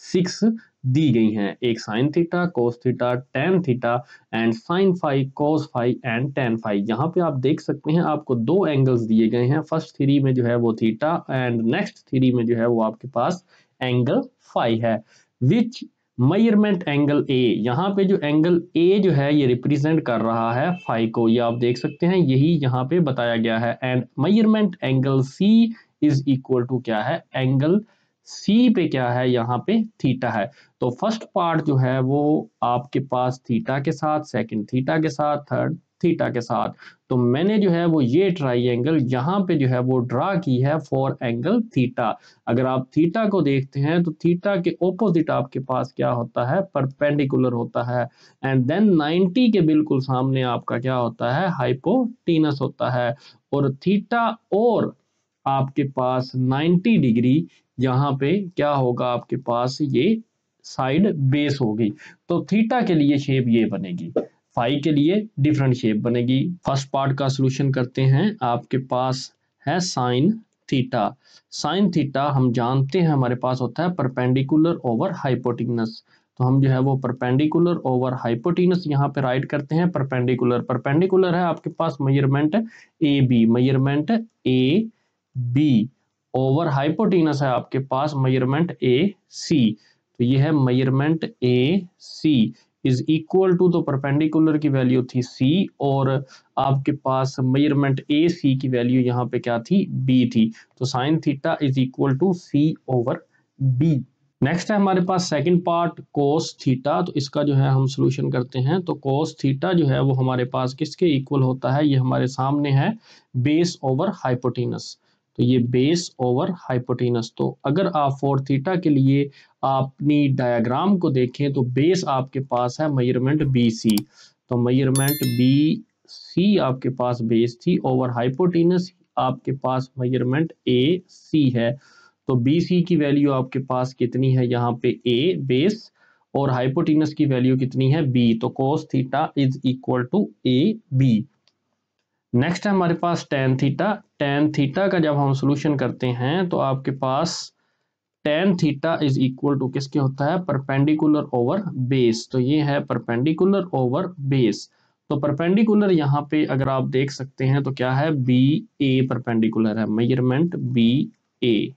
6 दी गई हैं, एक sine theta, cos theta, tan theta and sine phi, cos phi and tan phi. यहाँ पे आप देख सकते हैं आपको दो एंगल्स दिए गए हैं, फर्स्ट थ्री में जो है वो थीटा एंड नेक्स्ट थ्री में जो है वो आपके पास एंगल फाई है, विच मेजरमेंट एंगल ए, यहाँ पे जो एंगल ए जो है ये रिप्रेजेंट कर रहा है फाई को, ये आप देख सकते हैं, यही यहाँ पे बताया गया है। And measurement angle C is equal to क्या है, एंगल सी पे क्या है, यहाँ पे थीटा है। तो फर्स्ट पार्ट जो है वो आपके पास थीटा के साथ, सेकंड थीटा के साथ, थर्ड थीटा के साथ। तो मैंने जो है वो ये ट्राइंगल यहाँ पे जो है वो ड्रा की है फॉर एंगल थीटा। अगर आप थीटा को देखते हैं तो थीटा के ऑपोजिट आपके पास क्या होता है, परपेंडिकुलर होता है। एंड देन 90 के बिल्कुल सामने आपका क्या होता है, हाइपोटेनस होता है। और थीटा और आपके पास 90 डिग्री यहाँ पे क्या होगा, आपके पास ये साइड बेस होगी। तो थीटा के लिए शेप ये बनेगी, फाई के लिए डिफरेंट शेप बनेगी। फर्स्ट पार्ट का सॉल्यूशन करते हैं। आपके पास है साइन थीटा। साइन थीटा हम जानते हैं हमारे पास होता है परपेंडिकुलर ओवर हाइपोटेनस। तो हम जो है वो परपेंडिकुलर ओवर हाइपोटेनस यहाँ पे राइट करते हैं। परपेंडिकुलर, परपेंडिकुलर है आपके पास measurement A B, measurement A B over hypotenuse है आपके पास मेजरमेंट ए सी। तो ये है measurement A C is equal to, तो परपेंडिकुलर की वैल्यू थी सी और आपके पास मेजरमेंट ए सी की वैल्यू यहाँ पे क्या थी, बी थी। तो sine theta is equal to C over B. Next है हमारे पास सेकंड पार्ट कोस थीटा। तो इसका जो है हम सॉल्यूशन करते हैं। तो कोस थीटा जो है वो हमारे पास किसके इक्वल होता है, ये हमारे सामने है बेस ओवर हाइपोटेनस। तो ये बेस ओवर हाइपोटेनस। तो अगर आप फॉर थीटा के लिए अपनी डायग्राम को देखें तो बेस आपके पास है मेजरमेंट बी सी। तो मेजरमेंट बी सी आपके पास बेस थी ओवर हाइपोटेनस आपके पास मेजरमेंट ए सी है। तो बी सी की वैल्यू आपके पास कितनी है, यहाँ पे ए बेस और हाइपोटेनस की वैल्यू कितनी है, बी। तो cos theta is equal to A B. Next है हमारे पास टेन थीटा। टेन थीटा का जब हम सॉल्यूशन करते हैं तो आपके पास tan theta is equal to किसके होता है, परपेंडिकुलर ओवर बेस। तो ये है परपेंडिकुलर ओवर बेस। तो परपेंडिकुलर यहाँ पे अगर आप देख सकते हैं तो क्या है, बी ए परपेंडिकुलर है, measurement B A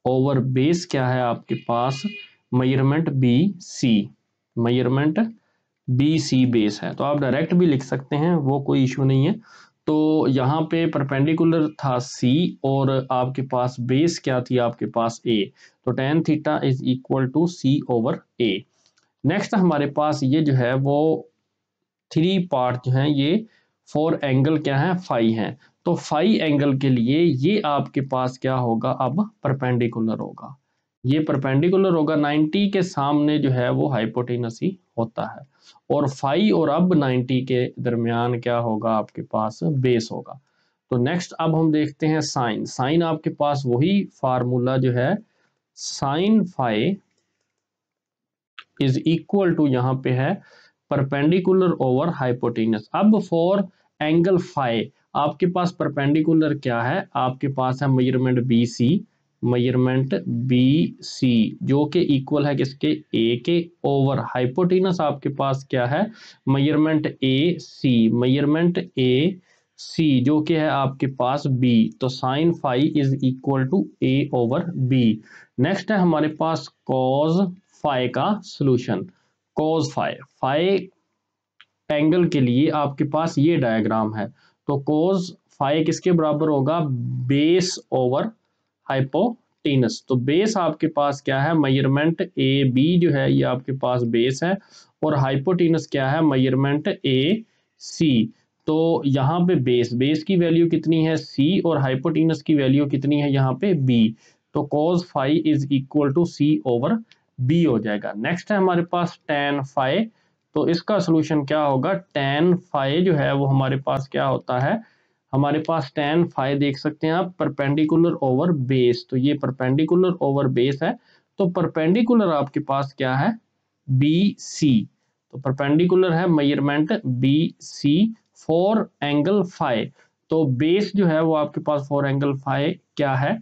over base क्या है आपके पास, measurement B C, measurement B C base है। तो आप डायरेक्ट भी लिख सकते हैं, वो कोई इशू नहीं है। तो यहाँ पे परपेंडिकुलर था सी और आपके पास बेस क्या थी, आपके पास ए। तो tan theta is equal to C over A. Next हमारे पास ये जो है वो थ्री पार्ट जो है ये फोर एंगल क्या है, फाई है। तो फाई एंगल के लिए ये आपके पास क्या होगा, अब परपेंडिकुलर होगा। ये परपेंडिकुलर होगा, 90 के सामने जो है वो हाइपोटेनस ही होता है। और फाई और अब 90 के दरमियान क्या होगा, आपके पास बेस होगा। तो नेक्स्ट अब हम देखते हैं साइन। साइन आपके पास वही फार्मूला जो है, sine phi is equal to यहाँ पे है परपेंडिकुलर ओवर हाइपोटेनस। अब फॉर एंगल फाई आपके पास परपेंडिकुलर क्या है, आपके पास है measurement B C, measurement B C जो कि इक्वल है किसके, ए के, ओवर हाइपोटेनस आपके पास क्या है, measurement A C, measurement A सी जो कि है आपके पास बी। तो sine phi is equal to A over B. Next है हमारे पास कॉज फाई का solution. Cos phi, phi angle के लिए आपके पास ये डायग्राम है। तो कोस फाई किसके बराबर होगा, बेस ओवर हाइपोटेनस। तो बेस आपके पास क्या है, मेजरमेंट ए बी जो है ये आपके पास बेस है और हाइपोटेनस क्या है, मेजरमेंट ए सी। तो यहाँ पे बेस, बेस की वैल्यू कितनी है सी और हाइपोटेनस की वैल्यू कितनी है यहाँ पे बी। तो cos phi is equal to C over B हो जाएगा। नेक्स्ट है हमारे पास tan फाई। तो इसका सॉल्यूशन क्या होगा, tan फाई जो है वो हमारे पास क्या होता है, हमारे पास tan फाई देख सकते हैं आप परपेंडिकुलर ओवर बेस। तो ये परपेंडिकुलर ओवर बेस है। तो परपेंडिकुलर आपके पास क्या है, बी सी। तो परपेंडिकुलर है measurement B C for angle phi. तो बेस जो है वो आपके पास फॉर एंगल फाई क्या है,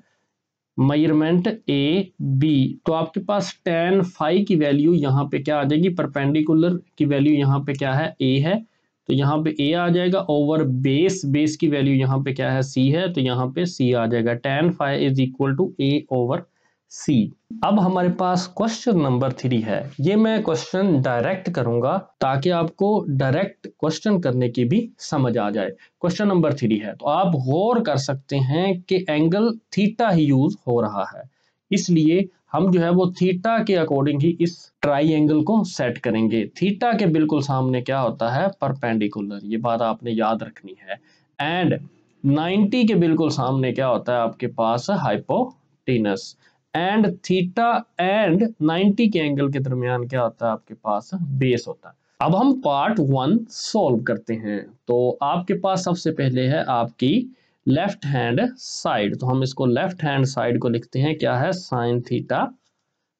मेजरमेंट ए बी। तो आपके पास tan फाई की वैल्यू यहाँ पे क्या आ जाएगी, परपेंडिकुलर की वैल्यू यहाँ पे क्या है, ए है। तो यहाँ पे ए आ जाएगा ओवर बेस, बेस की वैल्यू यहाँ पे क्या है, सी है। तो यहाँ पे सी आ जाएगा। tan phi is equal to A over c. अब हमारे पास क्वेश्चन नंबर 3 है। ये मैं क्वेश्चन डायरेक्ट करूंगा ताकि आपको डायरेक्ट क्वेश्चन करने की भी समझ आ जाए। क्वेश्चन नंबर 3 है, तो आप गौर कर सकते हैं कि एंगल थीटा ही यूज हो रहा है, इसलिए हम जो है वो थीटा के अकॉर्डिंग ही इस ट्राइंगल को सेट करेंगे। थीटा के बिल्कुल सामने क्या होता है, परपेंडिकुलर, ये बात आपने याद रखनी है। एंड 90 के बिल्कुल सामने क्या होता है आपके पास, हाइपोटेनस। एंड थीटा एंड 90 के एंगल के दरमियान क्या होता है आपके पास, बेस होता है। अब हम पार्ट 1 सॉल्व करते हैं। तो आपके पास सबसे पहले है आपकी लेफ्ट हैंड साइड, तो हम इसको लेफ्ट हैंड साइड को लिखते हैं क्या है, sine theta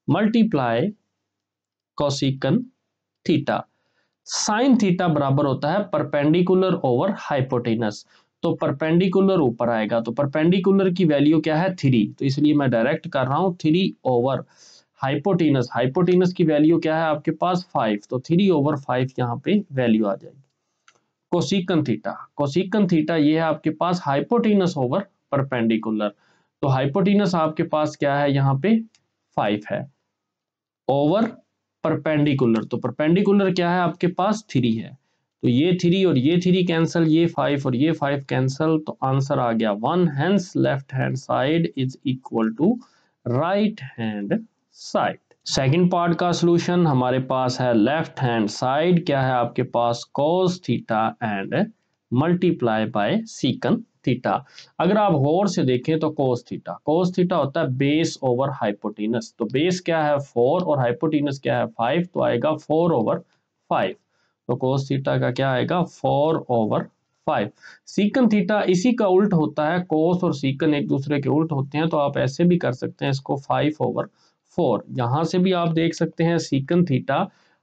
multiply कोसिकन theta. Sine theta बराबर होता है परपेंडिकुलर ओवर हाइपोटेनस, तो परपेंडिकुलर ऊपर आएगा, तो परपेंडिकुलर की वैल्यू क्या है, 3, तो इसलिए मैं डायरेक्ट कर रहा हूं 3 ओवर हाइपोटेनस। हाइपोटेनस की वैल्यू क्या है आपके पास 5, तो 3 ओवर 5 यहाँ पे वैल्यू आ जाएगी। कोसिकन थीटा, कोसिकन थीटा ये है आपके पास हाइपोटेनस ओवर परपेंडिकुलर, तो हाइपोटेनस आपके पास क्या है यहाँ पे 5 है ओवर परपेंडिकुलर, तो परपेंडिकुलर क्या है आपके पास 3 है, तो ये 3 और ये 3 कैंसल, ये 5 और ये 5 कैंसल, तो आंसर आ गया 1। Hence left hand side is equal to right hand side. Second part का सॉल्यूशन हमारे पास है लेफ्ट हैंड साइड क्या है आपके पास, cos theta and multiply by secant theta. अगर आप गौर से देखें तो cos थीटा होता है बेस ओवर हाइपोटेनस, तो बेस क्या है 4 और हाइपोटेनस क्या है 5, तो आएगा 4 ओवर 5, तो cos थीटा का क्या आएगा 4 ओवर 5। सीकन थीटा इसी का उल्ट होता है, cos और सीकन एक दूसरे के उल्ट होते हैं, तो आप ऐसे भी कर सकते हैं इसको 5 ओवर 4। यहां से भी आप देख सकते हैं secant theta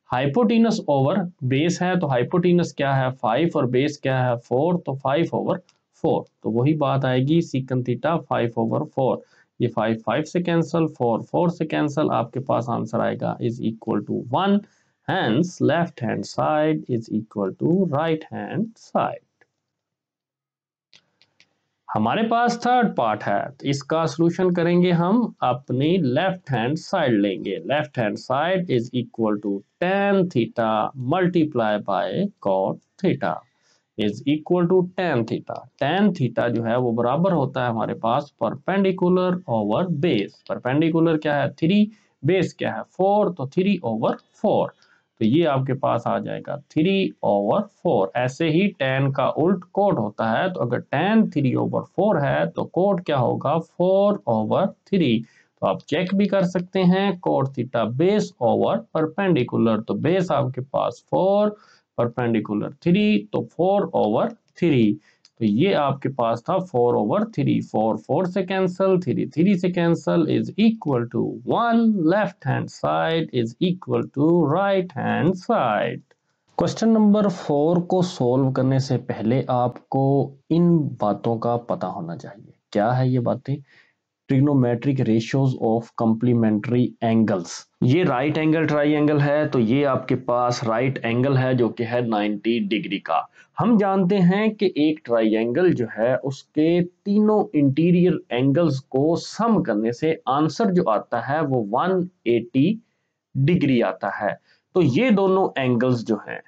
hypotenuse over base है, तो हाइपोटेनस क्या है 5 और बेस क्या है 4, तो 5 ओवर 4, तो वही बात आएगी सीकन थीटा 5 ओवर 4। ये 5 5 से कैंसल, 4 4 से कैंसल, आपके पास आंसर आएगा is equal to 1। Hence left hand side is equal to right hand side. हमारे पास थर्ड पार्ट है, तो इसका सॉल्यूशन करेंगे हम अपनी लेफ्ट हैंड साइड लेंगे। Left hand side is equal to tan theta multiply by cot theta is equal to tan theta. tan theta जो है वो बराबर होता है हमारे पास परपेंडिकुलर ओवर बेस। परपेंडिकुलर क्या है 3, बेस क्या है 4, तो 3 ओवर 4, तो ये आपके पास आ जाएगा 3 ओवर 4। ऐसे ही tan का उल्ट कोट होता है, तो अगर tan 3 ओवर 4 है तो कोट क्या होगा 4 ओवर 3, तो आप चेक भी कर सकते हैं cot theta base over perpendicular, तो बेस आपके पास 4 परपेंडिकुलर 3, तो 4 ओवर 3, तो ये आपके पास था 4 ओवर 3, 4 4 से कैंसल, 3 3 से cancel is equal to 1। Left hand side is equal to right hand side. Question number 4 को सॉल्व करने से पहले आपको इन बातों का पता होना चाहिए। क्या है ये बातें, trigonometric ratios of complementary angles. ये राइट एंगल ट्राइंगल है, तो ये आपके पास राइट एंगल है जो कि है 90 डिग्री का। हम जानते हैं कि एक ट्राइंगल जो है उसके तीनों इंटीरियर एंगल्स को सम करने से आंसर जो आता है वो 180 डिग्री आता है। तो ये दोनों एंगल्स जो हैं,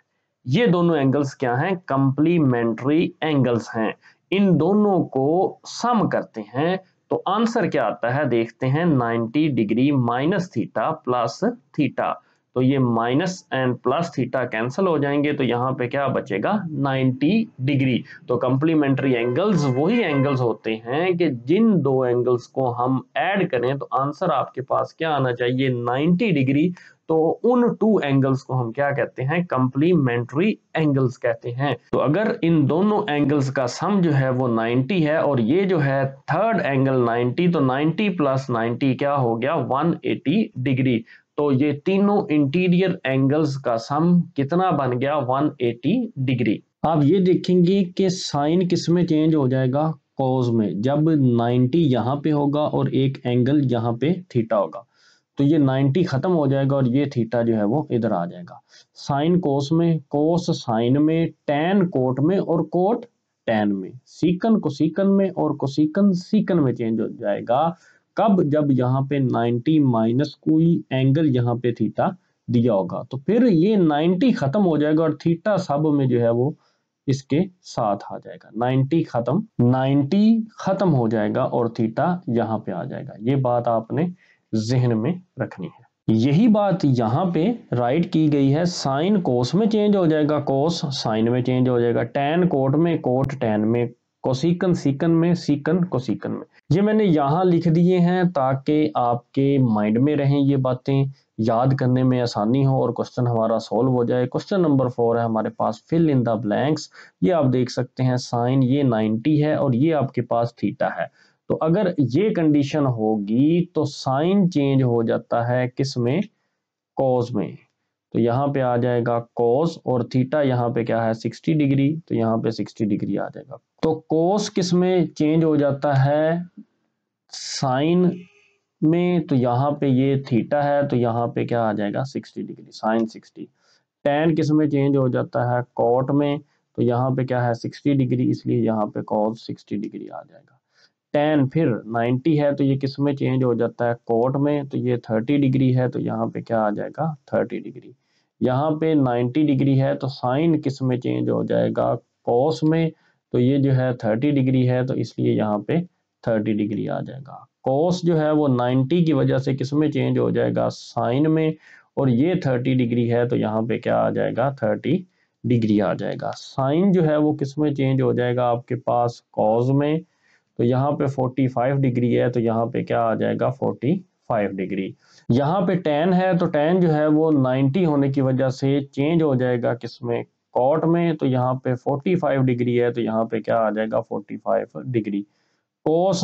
ये दोनों एंगल्स क्या हैं, कंप्लीमेंट्री एंगल्स हैं। इन दोनों को सम करते हैं तो आंसर क्या आता है देखते हैं, 90 degree minus theta plus theta, तो ये minus and plus theta cancel हो जाएंगे, तो यहाँ पे क्या बचेगा 90 डिग्री। तो कंप्लीमेंट्री एंगल्स वही एंगल्स होते हैं कि जिन दो एंगल्स को हम ऐड करें तो आंसर आपके पास क्या आना चाहिए 90 डिग्री। तो उन टू एंगल्स को हम क्या कहते हैं, कंप्लीमेंट्री एंगल्स कहते हैं। तो अगर इन दोनों एंगल्स का सम जो है वो 90 है और ये जो है थर्ड एंगल 90, तो 90 प्लस 90 क्या हो गया 180 डिग्री। तो ये तीनों इंटीरियर एंगल्स का सम कितना बन गया 180 डिग्री। आप ये देखेंगे कि साइन किस में चेंज हो जाएगा, कॉस में, जब 90 यहाँ पे होगा और एक एंगल यहाँ पे थीटा होगा, तो ये 90 खत्म हो जाएगा और ये थीटा जो है वो इधर आ जाएगा। साइन कोस में, कोस साइन में, टैन कोट में और कोट टैन में, सीकन कोसिकन में और कोसिकन सीकन में चेंज हो जाएगा। कब? जब यहाँ पे 90 माइनस कोई एंगल यहाँ पे थीटा दिया होगा, तो फिर ये 90 खत्म हो जाएगा और थीटा सब में जो है वो इसके साथ आ जाएगा। 90 खत्म हो जाएगा और थीटा यहाँ पे आ जाएगा। ये बात आपने जहन में रखनी है। यही बात यहाँ पे राइट की गई है। साइन कोस में चेंज हो जाएगा, कोस साइन में चेंज हो जाएगा, टैन कोट में, कोट टैन में, कोसिकन सीकन में, सीकन कोसिकन में। ये मैंने यहाँ लिख दिए हैं ताकि आपके माइंड में रहें, ये बातें याद करने में आसानी हो और क्वेश्चन हमारा सॉल्व हो जाए। क्वेश्चन नंबर 4 है हमारे पास, फिल इन द ब्लैंक्स। ये आप देख सकते हैं, साइन ये 90 है और ये आपके पास थीटा है। तो अगर ये कंडीशन होगी तो साइन चेंज हो जाता है किस में? कॉस में। तो यहाँ पे आ जाएगा कॉस और थीटा यहाँ पे क्या है? 60 डिग्री, तो यहाँ पे 60 डिग्री आ जाएगा। तो कॉस किस में चेंज हो जाता है? साइन में। तो यहाँ पे ये थीटा है, तो यहाँ पे क्या आ जाएगा? 60 डिग्री, साइन 60। टैन किस में चेंज हो जाता है? कॉट में। तो यहाँ पे क्या है? 60 डिग्री, इसलिए यहाँ पे कॉस 60 डिग्री आ जाएगा। टैन फिर 90 है, तो ये किस में चेंज हो जाता है? कोट में। तो ये 30 डिग्री है, तो यहाँ पे क्या आ जाएगा? 30 डिग्री। यहाँ पे 90 डिग्री है, तो साइन किस में चेंज हो जाएगा? कोस में। तो ये जो है 30 डिग्री है, तो इसलिए यहाँ पे 30 डिग्री आ जाएगा। कोस जो है वो 90 की वजह से किस में चेंज हो जाएगा? साइन में। और ये 30 डिग्री है, तो यहाँ पे क्या आ जाएगा? 30 डिग्री आ जाएगा। साइन जो है वो किस में चेंज हो जाएगा? आपके पास कॉस में। तो यहाँ पे 45 डिग्री है, तो यहाँ पे क्या आ जाएगा? 45 डिग्री। यहाँ पे टैन है, तो टैन जो है वो 90 होने की वजह से चेंज हो जाएगा किसमें? कॉट में। तो यहाँ पे 45 डिग्री है, तो यहाँ पे क्या आ जाएगा? 45 डिग्री। कोस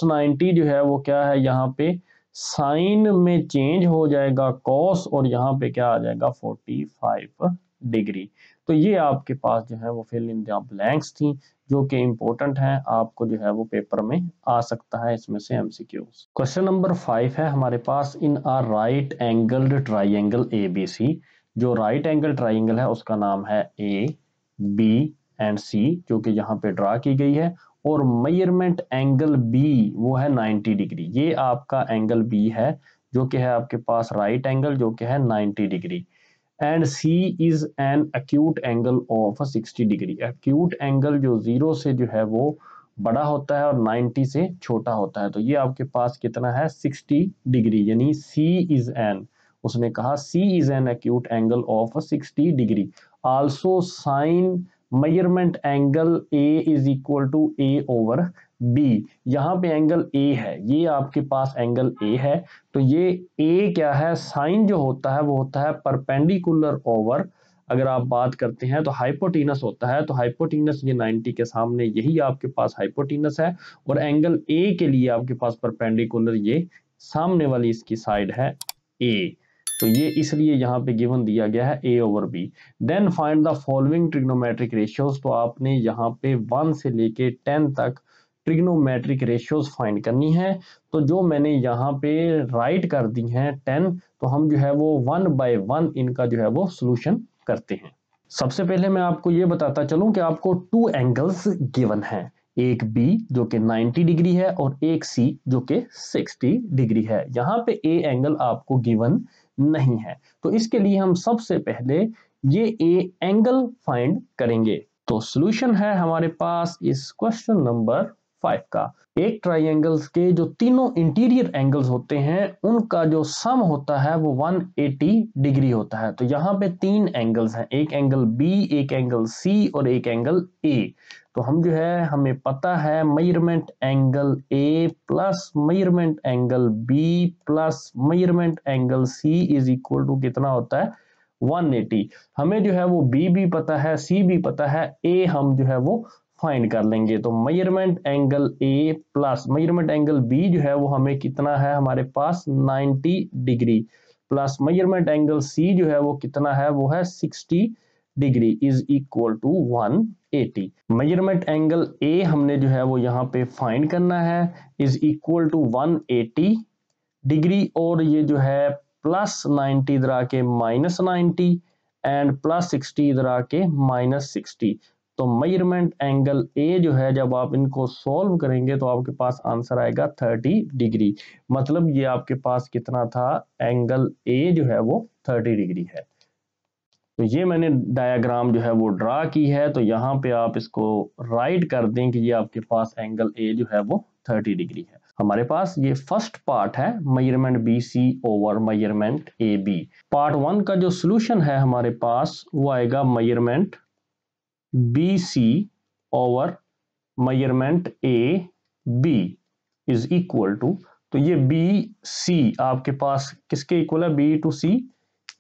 90 जो है वो क्या है? यहाँ पे साइन में चेंज हो जाएगा कॉस, और यहाँ पे क्या आ जाएगा? 45 डिग्री। तो ये आपके पास जो है वो फिल इन द ब्लैंक्स थी, जो कि इंपॉर्टेंट है, आपको जो है वो पेपर में आ सकता है इसमें से एमसीक्यूज। क्वेश्चन नंबर 5 है हमारे पास, in a right angled triangle ABC. जो राइट एंगल ट्राइंगल है उसका नाम है ए बी एंड सी, जो कि यहाँ पे ड्रा की गई है। और मेजरमेंट एंगल बी वो है 90 डिग्री। ये आपका एंगल बी है, जो कि है आपके पास राइट एंगल, जो कि है 90 degree. And C is an acute angle of 60 degree. Acute angle जो 0 से जो है वो बड़ा होता है और 90 से छोटा होता है। तो ये आपके पास कितना है? 60 डिग्री, यानी सी इज एन, उसने कहा C is an acute angle of 60 degree. Also sine measurement angle A is equal to A over b. यहाँ पे एंगल ए है, ये आपके पास एंगल ए है, तो ये ए क्या है? साइन जो होता है वो होता है परपेंडिकुलर ओवर, अगर आप बात करते हैं तो हाइपोटेनस होता है। तो हाइपोटेनस ये 90 के सामने, यही आपके पास हाइपोटेनस है। और एंगल ए के लिए आपके पास परपेंडिकुलर ये सामने वाली इसकी साइड है ए। तो ये इसलिए यहाँ पे गिवन दिया गया है a over b. Then find the following trigonometric ratios. तो आपने यहाँ पे 1 से लेके 10 तक ट्रिग्नोमेट्रिक रेशियोज फाइंड करनी है। तो जो मैंने यहाँ पे राइट कर दी हैं 10, तो हम जो है वो 1 बाय 1 इनका जो है वो सोल्यूशन करते हैं। सबसे पहले मैं आपको ये बताता चलूं कि आपको 2 एंगल्स गिवन हैं, एक बी जो कि 90 डिग्री है और एक सी जो कि 60 डिग्री है। यहाँ पे ए एंगल आपको गिवन नहीं है, तो इसके लिए हम सबसे पहले ये ए एंगल फाइंड करेंगे। तो सॉल्यूशन है हमारे पास इस क्वेश्चन नंबर 5 का। एक ट्राइंगल्स के जो तीनों इंटीरियर एंगल्स होते हैं उनका जो सम होता है वो 180 डिग्री होता है। तो यहाँ पे 3 एंगल्स हैं, एक एंगल बी, एक एंगल सी और एक एंगल ए। तो हम जो है, हमें पता है measurement angle A plus measurement angle B plus measurement angle C is equal to कितना होता है? 180। हमें जो है वो बी भी पता है, सी भी पता है, ए हम जो है वो फाइंड कर लेंगे। तो measurement angle A plus measurement angle B जो है वो हमें कितना है? हमारे पास 90 degree, plus measurement angle C जो है वो कितना है? वो है 60 degree is equal to 180। Measurement angle A हमने जो है वो यहाँ पे फाइंड करना है, इज इक्वल टू 180 डिग्री, और ये जो है प्लस 90 इधर आके माइनस 90 एंड प्लस 60 इधर आके माइनस 60। तो मेजरमेंट एंगल ए जो है जब आप इनको सॉल्व करेंगे तो आपके पास आंसर आएगा 30 डिग्री। मतलब ये आपके पास कितना था, एंगल ए जो है वो 30 डिग्री है। तो ये मैंने डायग्राम जो है वो ड्रा की है, तो यहाँ पे आप इसको राइट कर दें कि ये आपके पास एंगल ए जो है वो 30 डिग्री है। हमारे पास ये फर्स्ट पार्ट है measurement B C over measurement A B. Part 1 का जो सोल्यूशन है हमारे पास वो आएगा measurement B C over measurement A B is equal to, तो ये बी सी आपके पास किसके इक्वल है, बी टू सी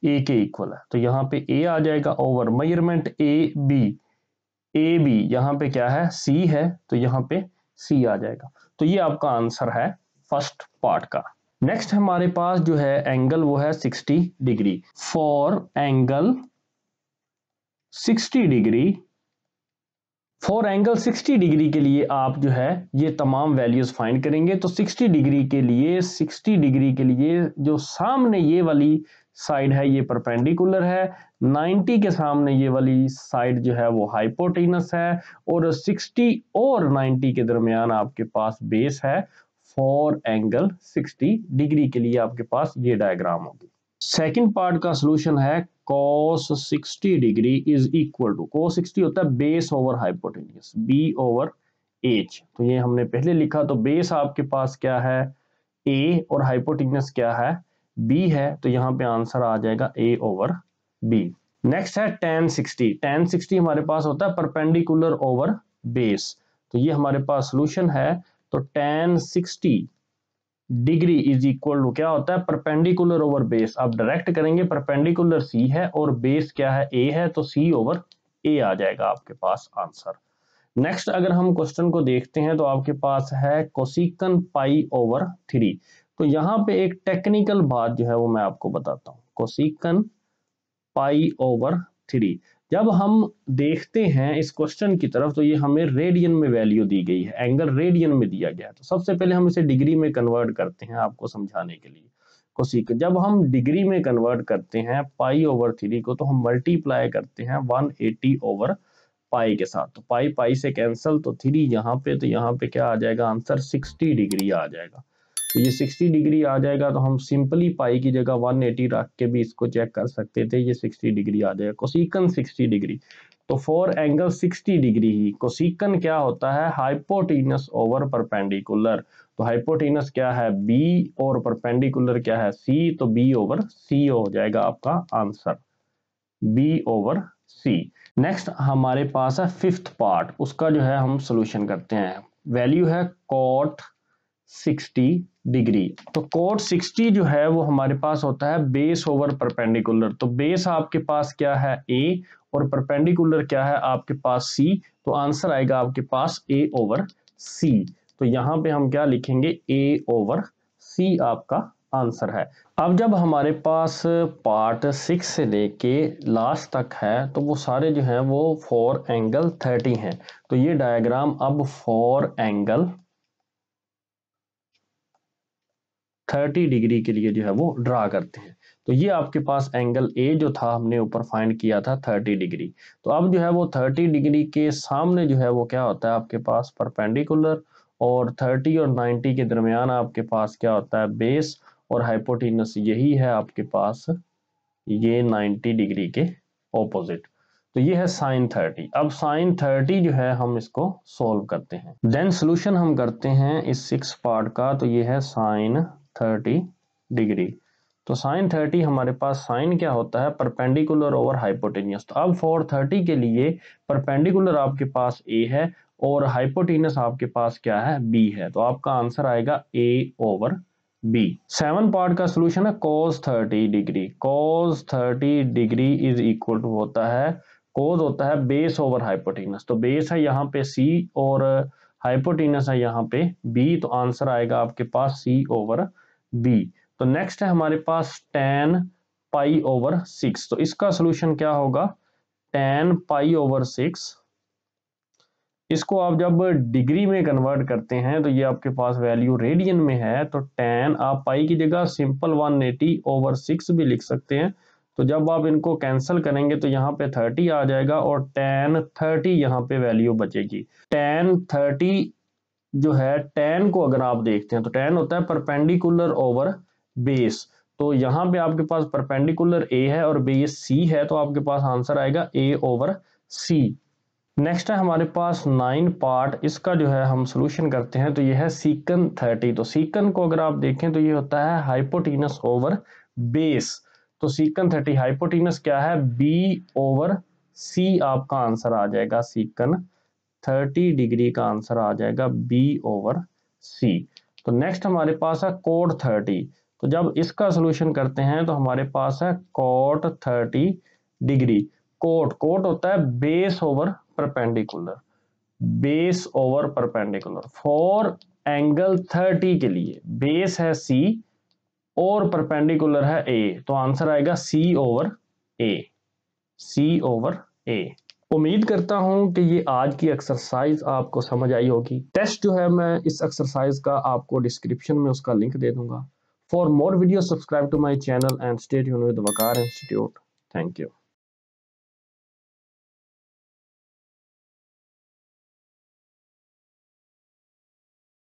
ए के इक्वल है। तो यहाँ पे ए आ जाएगा ओवर मेजरमेंट ए बी यहाँ पे क्या है, सी है, तो यहाँ पे सी आ जाएगा। तो ये आपका आंसर है फर्स्ट पार्ट का। नेक्स्ट हमारे पास जो है एंगल वो है 60 degree. For angle 60 degree, for angle 60 degree के लिए आप जो है ये तमाम वैल्यूज फाइंड करेंगे। तो 60 डिग्री के लिए, 60 डिग्री के लिए जो सामने ये वाली साइड है ये परपेंडिकुलर है, 90 के सामने ये वाली साइड जो है वो हाइपोटेनस है, और 60 और 90 के दरमियान आपके पास बेस है। फॉर एंगल 60 डिग्री के लिए आपके पास ये डायग्राम होगी। सेकंड पार्ट का सॉल्यूशन है cos 60 degree is equal to, cos 60 होता है base over hypotenuse, b over h। तो ये हमने पहले लिखा, तो बेस आपके पास क्या है a और हाइपोटेन्यूज क्या है b है, तो यहाँ पे आंसर आ जाएगा a ओवर b। नेक्स्ट है tan 60, tan 60 हमारे पास होता है परपेंडिकुलर ओवर बेस। तो ये हमारे पास सॉल्यूशन है, तो tan 60 degree is equal to क्या होता है, परपेंडिकुलर ओवर बेस। आप डायरेक्ट करेंगे, परपेंडिकुलर सी है और बेस क्या है, ए है, तो सी ओवर ए आ जाएगा आपके पास आंसर। नेक्स्ट अगर हम क्वेश्चन को देखते हैं तो आपके पास है कोसिकन पाई ओवर 3। तो यहाँ पे एक टेक्निकल बात जो है वो मैं आपको बताता हूँ, कोसिकन पाई ओवर 3। जब हम देखते हैं इस क्वेश्चन की तरफ, तो ये हमें रेडियन में वैल्यू दी गई है, एंगल रेडियन में दिया गया है। तो सबसे पहले हम इसे डिग्री में कन्वर्ट करते हैं आपको समझाने के लिए। कोसिक जब हम डिग्री में कन्वर्ट करते हैं पाई ओवर 3 को, तो हम मल्टीप्लाई करते हैं 180 ओवर पाई के साथ। तो पाई पाई से कैंसिल, तो 3 यहाँ पे, तो यहाँ पे क्या आ जाएगा आंसर, 60 डिग्री आ जाएगा। तो ये 60 डिग्री आ जाएगा, तो हम सिंपली पाई की जगह 180 रख के भी इसको चेक कर सकते थे, ये 60 डिग्री आ जाएगा। कोसिकन 60 डिग्री, तो फॉर एंगल 60 डिग्री ही कोसिकन क्या होता है, हाइपोटेनस ओवर परपेंडिकुलर। तो हाइपोटेनस क्या है b और परपेंडिकुलर क्या है c, तो b ओवर c हो जाएगा आपका answer, b over c। Next हमारे पास है फिफ्थ पार्ट, उसका जो है हम सोल्यूशन करते हैं। वैल्यू है cot 60 डिग्री। तो cot 60 जो है वो हमारे पास होता है बेस ओवर परपेंडिकुलर। तो बेस आपके पास क्या है a और परपेंडिकुलर क्या है आपके पास c, तो आंसर आएगा आपके पास a ओवर c। तो यहाँ पे हम क्या लिखेंगे, a ओवर c आपका आंसर है। अब जब हमारे पास पार्ट 6 से लेके लास्ट तक है, तो वो सारे जो हैं वो फॉर एंगल 30 हैं। तो ये डायग्राम अब फॉर एंगल 30 डिग्री के लिए जो है वो ड्रा करते हैं। तो ये आपके पास एंगल ए जो था हमने ऊपर फाइंड किया था 30 डिग्री। तो अब जो है वो 30 डिग्री के सामने जो है वो क्या होता है आपके पास परपेंडिकुलर, और 30 और 90 के दरमियान आपके पास क्या होता है बेस, और हाइपोटेनस यही है आपके पास ये 90 डिग्री के ऑपोजिट। तो ये है साइन 30। अब साइन 30 जो है हम इसको सोल्व करते हैं, देन सोल्यूशन हम करते हैं इस 6 पार्ट का। तो ये है साइन 30 डिग्री। तो साइन 30 हमारे पास साइन क्या होता है, परपेंडिकुलर ओवर हाइपोटेनियस। तो अब फॉर 30 के लिए परपेंडिकुलर आपके पास ए है और हाइपोटेनस आपके पास क्या है, बी है। तो आपका आंसर आएगा ए ओवर बी। 7 पार्ट का सोल्यूशन है cos 30 degree. cos 30 degree is equal to होता है, cos होता है बेस ओवर हाइपोटेनस। तो बेस है यहाँ पे c और हाइपोटेनस है यहाँ पे b, तो आंसर आएगा आपके पास c ओवर b। तो नेक्स्ट है हमारे पास tan पाई ओवर 6। तो इसका सोल्यूशन क्या होगा, tan पाई ओवर 6, इसको आप जब डिग्री में कन्वर्ट करते हैं तो ये आपके पास वैल्यू रेडियन में है। तो tan आप पाई की जगह सिंपल 180 ओवर 6 भी लिख सकते हैं, तो जब आप इनको कैंसिल करेंगे तो यहाँ पे 30 आ जाएगा और tan 30 यहाँ पे वैल्यू बचेगी। tan 30 जो है, tan को अगर आप देखते हैं तो tan होता है परपेंडिकुलर ओवर बेस, तो यहाँ पे आपके पास परपेंडिकुलर a है और बेस c है, तो आपके पास आंसर आएगा a ओवर c। नेक्स्ट है हमारे पास 9 पार्ट, इसका जो है हम सोल्यूशन करते हैं, तो ये है सीकन 30। तो सीकन को अगर आप देखें तो ये होता है हाइपोटेनस ओवर बेस, तो सीकन 30 हाइपोटेनस क्या है, b ओवर c आपका आंसर आ जाएगा। सीकन 30 डिग्री का आंसर आ जाएगा b ओवर c। तो नेक्स्ट हमारे पास है कोट 30, तो जब इसका सोल्यूशन करते हैं तो हमारे पास है कोट 30 डिग्री। कोट होता है base over perpendicular, base over perpendicular. For angle 30 के लिए बेस है c और परपेंडिकुलर है a, तो आंसर आएगा c over a, c over a। उम्मीद करता हूं कि ये आज की एक्सरसाइज आपको समझ आई होगी। टेस्ट जो है मैं इस एक्सरसाइज का आपको डिस्क्रिप्शन में उसका लिंक दे दूंगा। For more video subscribe to my channel and stay tuned with Waqar institute. Thank you.